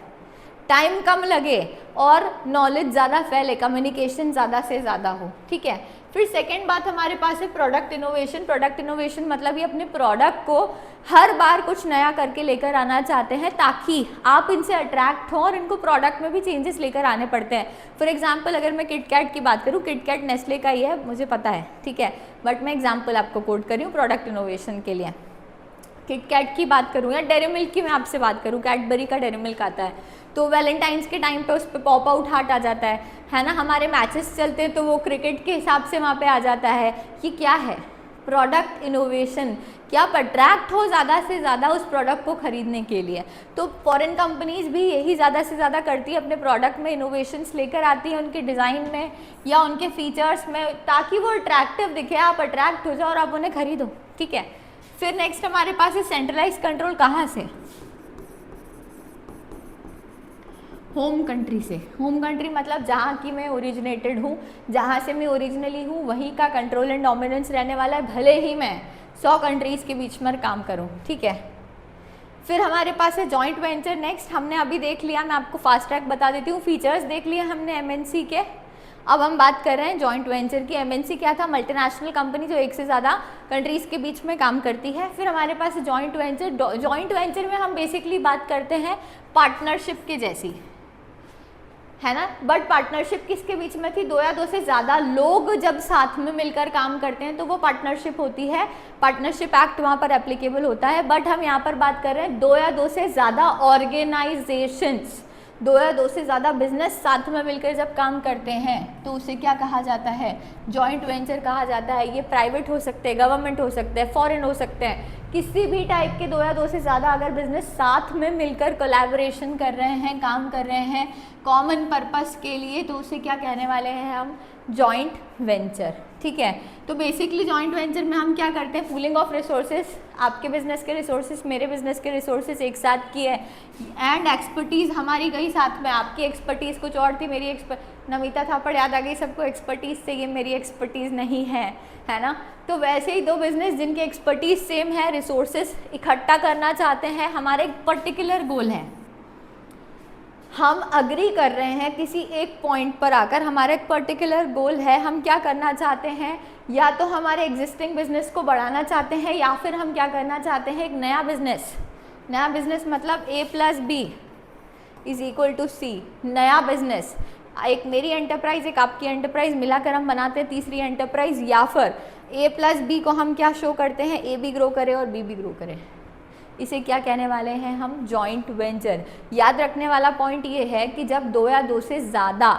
टाइम कम लगे और नॉलेज ज़्यादा फैले, कम्युनिकेशन ज़्यादा से ज़्यादा हो, ठीक है। फिर सेकेंड बात हमारे पास है प्रोडक्ट इनोवेशन। प्रोडक्ट इनोवेशन मतलब ये अपने प्रोडक्ट को हर बार कुछ नया करके लेकर आना चाहते हैं ताकि आप इनसे अट्रैक्ट हो, और इनको प्रोडक्ट में भी चेंजेस लेकर आने पड़ते हैं। फॉर एग्जांपल अगर मैं किटकैट की बात करूँ, किटकैट नेस्ले का ही है मुझे पता है, ठीक है, बट मैं एग्जाम्पल आपको कोट कर रही हूँ प्रोडक्ट इनोवेशन के लिए। किटकैट की बात करूँ या डेयरी मिल्क की मैं आपसे बात करूँ, कैडबरी का डेयरी मिल्क आता है, तो वैलेंटाइंस के टाइम पे उस पर पॉप आउट हार्ट आ जाता है ना। हमारे मैचेस चलते हैं तो वो क्रिकेट के हिसाब से वहाँ पे आ जाता है। ये क्या है, प्रोडक्ट इनोवेशन, कि आप अट्रैक्ट हो ज़्यादा से ज़्यादा उस प्रोडक्ट को ख़रीदने के लिए। तो फॉरेन कंपनीज़ भी यही ज़्यादा से ज़्यादा करती है, अपने प्रोडक्ट में इनोवेशंस लेकर आती है, उनके डिज़ाइन में या उनके फीचर्स में, ताकि वो अट्रैक्टिव दिखे, आप अट्रैक्ट हो जाओ और आप उन्हें खरीदो, ठीक है। फिर नेक्स्ट हमारे पास है सेंट्रलाइज कंट्रोल। कहाँ से, होम कंट्री से। होम कंट्री मतलब जहाँ की मैं ओरिजिनेटेड हूँ, जहाँ से मैं ओरिजिनली हूँ, वहीं का कंट्रोल एंड डोमिनेंस रहने वाला है, भले ही मैं 100 कंट्रीज़ के बीच में काम करूँ, ठीक है। फिर हमारे पास है जॉइंट वेंचर। नेक्स्ट हमने अभी देख लिया, मैं आपको फास्ट ट्रैक बता देती हूँ, फीचर्स देख लिए हमने एमएनसी के। अब हम बात कर रहे हैं जॉइंट वेंचर की। एमएनसी क्या था, मल्टीनेशनल कंपनी जो एक से ज़्यादा कंट्रीज़ के बीच में काम करती है। फिर हमारे पास है जॉइंट वेंचर। जॉइंट वेंचर में हम बेसिकली बात करते हैं पार्टनरशिप के जैसी, है ना। बट पार्टनरशिप किसके बीच में थी, 2 या 2 से ज़्यादा लोग जब साथ में मिलकर काम करते हैं तो वो पार्टनरशिप होती है। पार्टनरशिप एक्ट वहाँ पर एप्लीकेबल होता है। बट हम यहाँ पर बात कर रहे हैं 2 या 2 से ज़्यादा ऑर्गेनाइजेशंस, 2 या 2 से ज़्यादा बिजनेस साथ में मिलकर जब काम करते हैं तो उसे क्या कहा जाता है, जॉइंट वेंचर कहा जाता है। ये प्राइवेट हो सकते हैं, गवर्नमेंट हो सकते हैं, फॉरेन हो सकते हैं, किसी भी टाइप के 2 या 2 से ज़्यादा अगर बिजनेस साथ में मिलकर कोलैबोरेशन कर रहे हैं, काम कर रहे हैं कॉमन पर्पस के लिए, तो उसे क्या कहने वाले हैं हम, जॉइंट वेंचर, ठीक है। तो बेसिकली जॉइंट वेंचर में हम क्या करते हैं, पूलिंग ऑफ रिसोर्सेज, आपके बिजनेस के रिसोर्सेज, मेरे बिजनेस के रिसोर्सेज एक साथ किए, एंड एक्सपर्टीज़ हमारी गई साथ में। आपकी एक्सपर्टीज़ कुछ और थी, मेरी नमिता थापड़ याद आ गई सबको, एक्सपर्टीज़ से ये मेरी एक्सपर्टीज़ नहीं है ना। तो वैसे ही 2 बिजनेस जिनकी एक्सपर्टीज़ सेम है, रिसोर्सेज इकट्ठा करना चाहते हैं, हमारे एक पर्टिकुलर गोल है, हम अग्री कर रहे हैं किसी एक पॉइंट पर आकर, हमारा एक पर्टिकुलर गोल है, हम क्या करना चाहते हैं, या तो हमारे एग्जिस्टिंग बिजनेस को बढ़ाना चाहते हैं, या फिर हम क्या करना चाहते हैं, एक नया बिजनेस मतलब A+B = C, नया बिजनेस। एक मेरी एंटरप्राइज, एक आपकी एंटरप्राइज मिलाकर हम बनाते हैं तीसरी एंटरप्राइज, या फिर A+B को हम क्या शो करते हैं, A भी ग्रो करे और B भी ग्रो करे। इसे क्या कहने वाले हैं हम, जॉइंट वेंचर। याद रखने वाला पॉइंट ये है कि जब 2 या 2 से ज़्यादा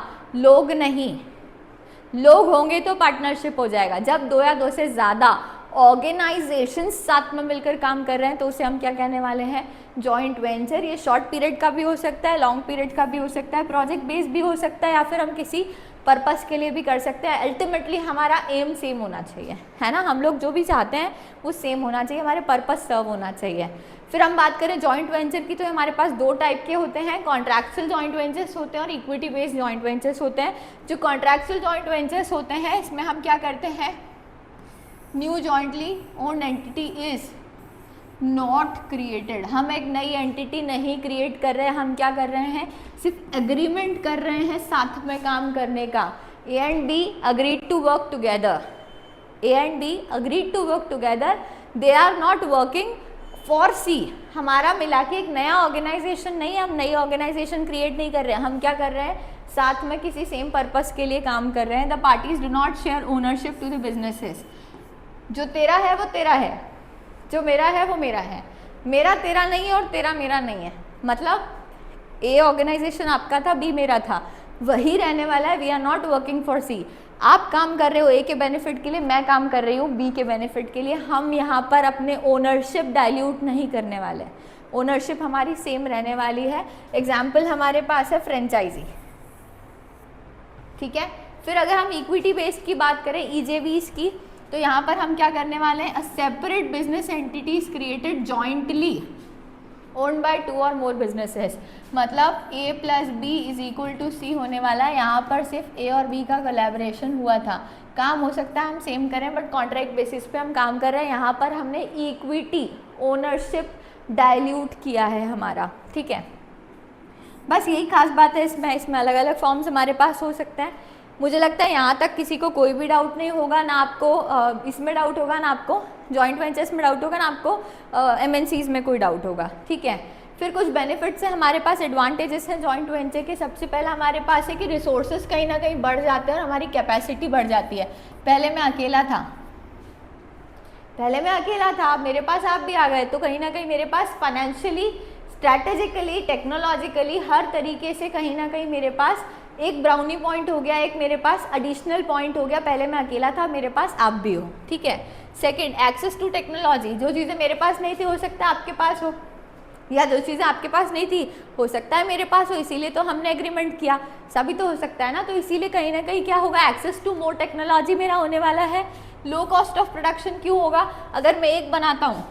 लोग होंगे तो पार्टनरशिप हो जाएगा। जब 2 या 2 से ज़्यादा ऑर्गेनाइजेशन साथ में मिलकर काम कर रहे हैं तो उसे हम क्या कहने वाले हैं, जॉइंट वेंचर। ये शॉर्ट पीरियड का भी हो सकता है, लॉन्ग पीरियड का भी हो सकता है, प्रोजेक्ट बेस्ड भी हो सकता है, या फिर हम किसी पर्पस के लिए भी कर सकते हैं। अल्टीमेटली हमारा एम सेम होना चाहिए, है ना, हम लोग जो भी चाहते हैं वो सेम होना चाहिए, हमारे पर्पस सर्व होना चाहिए। फिर हम बात करें जॉइंट वेंचर की, तो हमारे पास दो टाइप के होते हैं, कॉन्ट्रैक्चुअल जॉइंट वेंचर्स होते हैं और इक्विटी बेस्ड जॉइंट वेंचर्स होते हैं। जो कॉन्ट्रैक्चुअल जॉइंट वेंचर्स होते हैं इसमें हम क्या करते हैं, new jointly owned entity is not created, हम एक नई एंटिटी नहीं क्रिएट कर रहे हैं, हम क्या कर रहे हैं, सिर्फ एग्रीमेंट कर रहे हैं साथ में काम करने का। A and B agreed to work together, A and B agreed to work together, they are not working for C. हमारा मिला के एक नया ऑर्गेनाइजेशन नहीं, हम नई ऑर्गेनाइजेशन क्रिएट नहीं कर रहे हैं, हम क्या कर रहे हैं, साथ में किसी सेम पर्पस के लिए काम कर रहे हैं। The parties do not share ownership to the businesses, जो तेरा है वो तेरा है, जो मेरा है वो मेरा है, मेरा तेरा नहीं है और तेरा मेरा नहीं है। मतलब ए ऑर्गेनाइजेशन आपका था, बी मेरा था, वही रहने वाला है। We are not working for C. आप काम कर रहे हो ए के बेनिफिट के लिए, मैं काम कर रही हूँ बी के बेनिफिट के लिए। हम यहाँ पर अपने ओनरशिप डाइल्यूट नहीं करने वाले, ओनरशिप हमारी सेम रहने वाली है। एग्जाम्पल हमारे पास है फ्रेंचाइजी, ठीक है। फिर अगर हम इक्विटी बेस्ड की बात करें, ईजेवीज की, तो यहाँ पर हम क्या करने वाले हैं, a separate business entities created jointly owned by two or more businesses. मतलब A plus B is equal to C होने वाला है। यहाँ पर सिर्फ ए और बी का कोलैबोरेशन हुआ था, काम हो सकता है हम सेम करें बट कॉन्ट्रैक्ट बेसिस पे हम काम कर रहे हैं। यहाँ पर हमने इक्विटी ओनरशिप डाइल्यूट किया है हमारा, ठीक है। बस यही खास बात है इसमें अलग अलग फॉर्म्स हमारे पास हो सकते हैं। मुझे लगता है यहाँ तक किसी को कोई भी डाउट नहीं होगा, ना आपको इसमें डाउट होगा, ना आपको जॉइंट वेंचर्स में डाउट होगा, ना आपको एमएनसीज में कोई डाउट होगा, ठीक है। फिर कुछ बेनिफिट्स हैं हमारे पास, एडवांटेजेस हैं जॉइंट वेंचर के। सबसे पहला हमारे पास है कि रिसोर्सेज कहीं ना कहीं बढ़ जाते हैं और हमारी कैपेसिटी बढ़ जाती है। पहले मैं अकेला था, अब मेरे पास आप भी आ गए, तो कहीं ना कहीं मेरे पास फाइनेंशियली, स्ट्रैटेजिकली, टेक्नोलॉजिकली हर तरीके से कहीं ना कहीं मेरे पास एक ब्राउनी पॉइंट हो गया, एक मेरे पास एडिशनल पॉइंट हो गया। पहले मैं अकेला था, मेरे पास आप भी हो, ठीक है। सेकंड, एक्सेस टू टेक्नोलॉजी, जो चीज़ें मेरे पास नहीं थी हो सकता है आपके पास हो, या जो चीज़ें आपके पास नहीं थी हो सकता है मेरे पास हो, इसीलिए तो हमने एग्रीमेंट किया, सभी तो हो सकता है ना। तो इसीलिए कहीं ना कहीं क्या होगा, एक्सेस टू मोर टेक्नोलॉजी मेरा होने वाला है। लो कॉस्ट ऑफ प्रोडक्शन क्यों होगा, अगर मैं एक बनाता हूँ,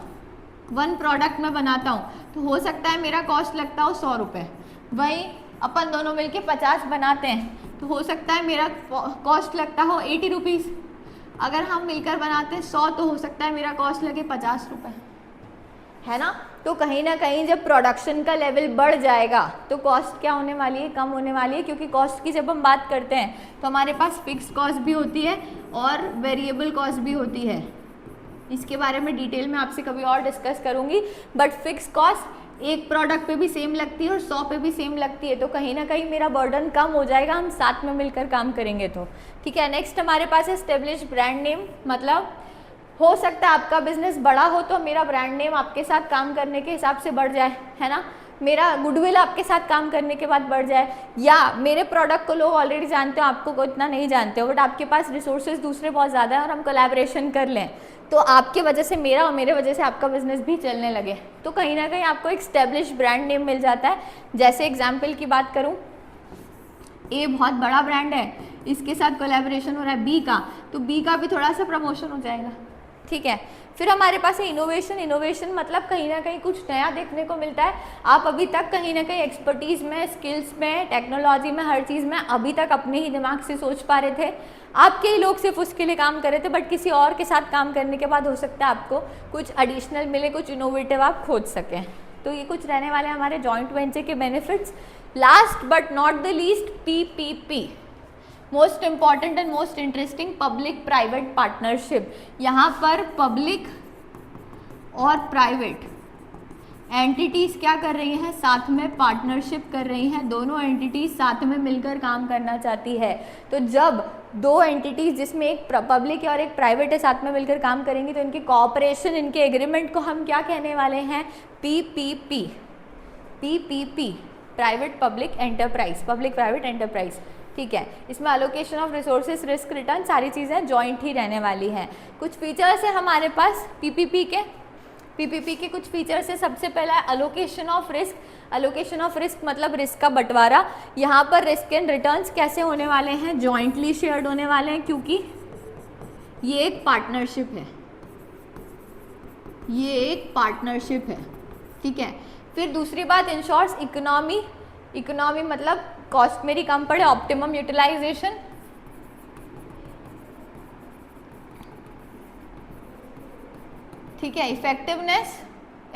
वन प्रोडक्ट मैं बनाता हूँ, तो हो सकता है मेरा कॉस्ट लगता हो 100 रुपये, वहीं अपन दोनों मिलके 50 बनाते हैं तो हो सकता है मेरा कॉस्ट लगता हो 80 रुपीज़। अगर हम मिलकर बनाते हैं 100 तो हो सकता है मेरा कॉस्ट लगे 50 रुपये, है ना। तो कहीं ना कहीं जब प्रोडक्शन का लेवल बढ़ जाएगा तो कॉस्ट क्या होने वाली है, कम होने वाली है। क्योंकि कॉस्ट की जब हम बात करते हैं तो हमारे पास फिक्स कॉस्ट भी होती है और वेरिएबल कॉस्ट भी होती है। इसके बारे में डिटेल में आपसे कभी और डिस्कस करूंगी। बट फिक्स कॉस्ट एक प्रोडक्ट पे भी सेम लगती है और 100 पे भी सेम लगती है, तो कहीं ना कहीं मेरा बर्डन कम हो जाएगा, हम साथ में मिलकर काम करेंगे तो, ठीक है। नेक्स्ट हमारे पास है एस्टेब्लिश ब्रांड नेम। मतलब हो सकता है आपका बिजनेस बड़ा हो तो मेरा ब्रांड नेम आपके साथ काम करने के हिसाब से बढ़ जाए, है ना, मेरा गुडविल आपके साथ काम करने के बाद बढ़ जाए, या मेरे प्रोडक्ट को लोग ऑलरेडी जानते हो, आपको इतना नहीं जानते हो, बट आपके पास रिसोर्सेज दूसरे बहुत ज़्यादा है और हम कोलैबोरेशन कर लें तो आपके वजह से मेरा और मेरे वजह से आपका बिजनेस भी चलने लगे, तो कहीं ना कहीं आपको एक एस्टेब्लिश ब्रांड नेम मिल जाता है। जैसे एग्जाम्पल की बात करूँ, ए बहुत बड़ा ब्रांड है, इसके साथ कोलैबोरेशन हो रहा है बी का, तो बी का भी थोड़ा सा प्रमोशन हो जाएगा, ठीक है। फिर हमारे पास है इनोवेशन। इनोवेशन मतलब कहीं ना कहीं कुछ नया देखने को मिलता है। आप अभी तक कहीं ना कहीं एक्सपर्टीज़ में, स्किल्स में, टेक्नोलॉजी में, हर चीज़ में अभी तक अपने ही दिमाग से सोच पा रहे थे, आपके ही लोग सिर्फ उसके लिए काम कर रहे थे, बट किसी और के साथ काम करने के बाद हो सकता है आपको कुछ एडिशनल मिले, कुछ इनोवेटिव आप खोज सकें। तो ये कुछ रहने वाले हमारे जॉइंट वेंचर के benefits. Last but not the least, PPP, most important and most interesting, public private partnership. यहाँ पर पब्लिक और प्राइवेट एंटिटीज़ क्या कर रही हैं, साथ में पार्टनरशिप कर रही हैं, दोनों एंटिटीज़ साथ में मिलकर काम करना चाहती है। तो जब दो एंटिटीज़ जिसमें एक पब्लिक है और एक प्राइवेट है साथ में मिलकर काम करेंगी तो इनकी कॉपरेशन, इनके एग्रीमेंट को हम क्या कहने वाले हैं, PPP। PPP, private public enterprise, public private enterprise, ठीक है। इसमें allocation of resources, risk return, सारी चीज़ें जॉइंट ही रहने वाली हैं। कुछ फीचर्स है हमारे पास PPP के कुछ फीचर्स है। सबसे पहला है allocation of risk. Allocation of risk मतलब रिस्क का बंटवारा। यहाँ पर रिस्क एंड रिटर्न्स कैसे होने वाले हैं, जॉइंटली शेयर्ड होने वाले हैं, क्योंकि ये एक पार्टनरशिप है, ये एक पार्टनरशिप है, ठीक है। फिर दूसरी बात, इंश्योर्स इकोनॉमी, इकोनॉमी मतलब कॉस्ट मेरी कम पड़े, ऑप्टिमम यूटिलाइजेशन, ठीक है, इफेक्टिवनेस,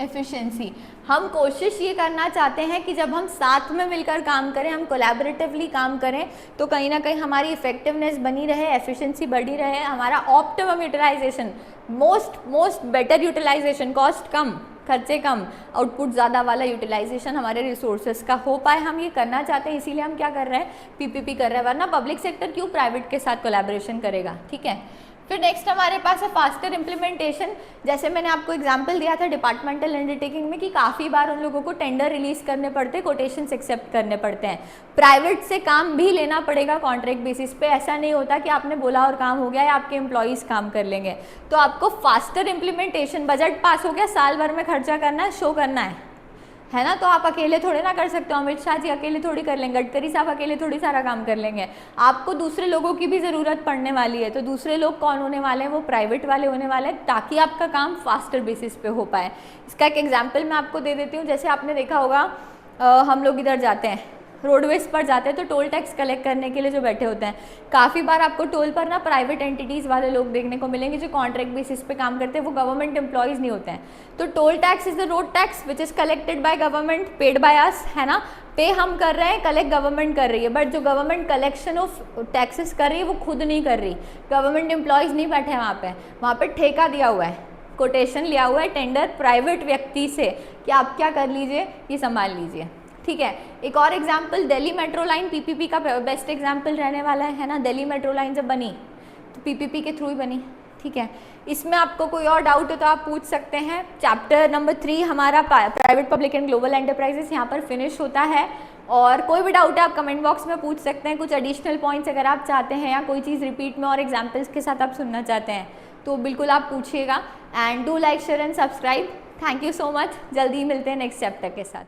एफिशिएंसी। हम कोशिश ये करना चाहते हैं कि जब हम साथ में मिलकर काम करें, हम कोलैबोरेटिवली काम करें, तो कहीं ना कहीं हमारी इफेक्टिवनेस बनी रहे, एफिशिएंसी बढ़ी रहे, हमारा optimum utilisation, most better utilisation, cost कम, खर्चे कम, आउटपुट ज़्यादा वाला यूटिलाइजेशन हमारे रिसोर्सेज का हो पाए। हम ये करना चाहते हैं, इसीलिए हम क्या कर रहे हैं, पीपीपी कर रहे हैं, वरना पब्लिक सेक्टर क्यों प्राइवेट के साथ कोलैबोरेशन करेगा, ठीक है। फिर नेक्स्ट हमारे पास है फास्टर इम्प्लीमेंटेशन। जैसे मैंने आपको एग्जांपल दिया था डिपार्टमेंटल अंडरटेकिंग में कि काफ़ी बार उन लोगों को टेंडर रिलीज करने पड़ते हैं, कोटेशंस एक्सेप्ट करने पड़ते हैं, प्राइवेट से काम भी लेना पड़ेगा कॉन्ट्रैक्ट बेसिस पे। ऐसा नहीं होता कि आपने बोला और काम हो गया या आपके एम्प्लॉयज़ काम कर लेंगे। तो आपको फास्टर इम्प्लीमेंटेशन, बजट पास हो गया, साल भर में खर्चा करना है, शो करना है ना। तो आप अकेले थोड़े ना कर सकते हो, अमित शाह जी अकेले थोड़ी कर लेंगे, गडकरी साहब अकेले थोड़ी सारा काम कर लेंगे, आपको दूसरे लोगों की भी ज़रूरत पड़ने वाली है। तो दूसरे लोग कौन होने वाले हैं, वो प्राइवेट वाले होने वाले हैं, ताकि आपका काम फास्टर बेसिस पे हो पाए। इसका एक एग्जाम्पल मैं आपको दे देती हूँ। जैसे आपने देखा होगा हम लोग इधर जाते हैं, रोडवेज पर जाते हैं, तो टोल टैक्स कलेक्ट करने के लिए जो बैठे होते हैं, काफ़ी बार आपको टोल पर ना प्राइवेट एंटिटीज़ वाले लोग देखने को मिलेंगे जो कॉन्ट्रैक्ट बेसिस पे काम करते हैं, वो गवर्नमेंट एम्प्लॉयज़ नहीं होते हैं। तो toll tax is the road tax which is collected by government, paid by us, है ना। पे हम कर रहे हैं, कलेक्ट गवर्नमेंट कर रही है, बट जो गवर्नमेंट कलेक्शन ऑफ टैक्सेस कर रही है वो खुद नहीं कर रही, गवर्नमेंट एम्प्लॉयज़ नहीं बैठे हैं वहाँ पे ठेका दिया हुआ है, कोटेशन लिया हुआ है, टेंडर प्राइवेट व्यक्ति से कि आप क्या कर लीजिए, ये संभाल लीजिए, ठीक है। एक और example, Delhi metro line PPP का बेस्ट एग्जाम्पल रहने वाला है ना। दिल्ली मेट्रो लाइन जब बनी तो पीपीपी के थ्रू ही बनी, ठीक है। इसमें आपको कोई और डाउट हो तो आप पूछ सकते हैं। चैप्टर नंबर 3 हमारा private public and global enterprises यहाँ पर फिनिश होता है। और कोई भी डाउट है आप कमेंट बॉक्स में पूछ सकते हैं, कुछ एडिशनल पॉइंट्स अगर आप चाहते हैं या कोई चीज़ रिपीट में और एग्जाम्पल्स के साथ आप सुनना चाहते हैं तो बिल्कुल आप पूछिएगा। And do like, share and subscribe. Thank you so much, जल्दी मिलते हैं नेक्स्ट चैप्टर के साथ।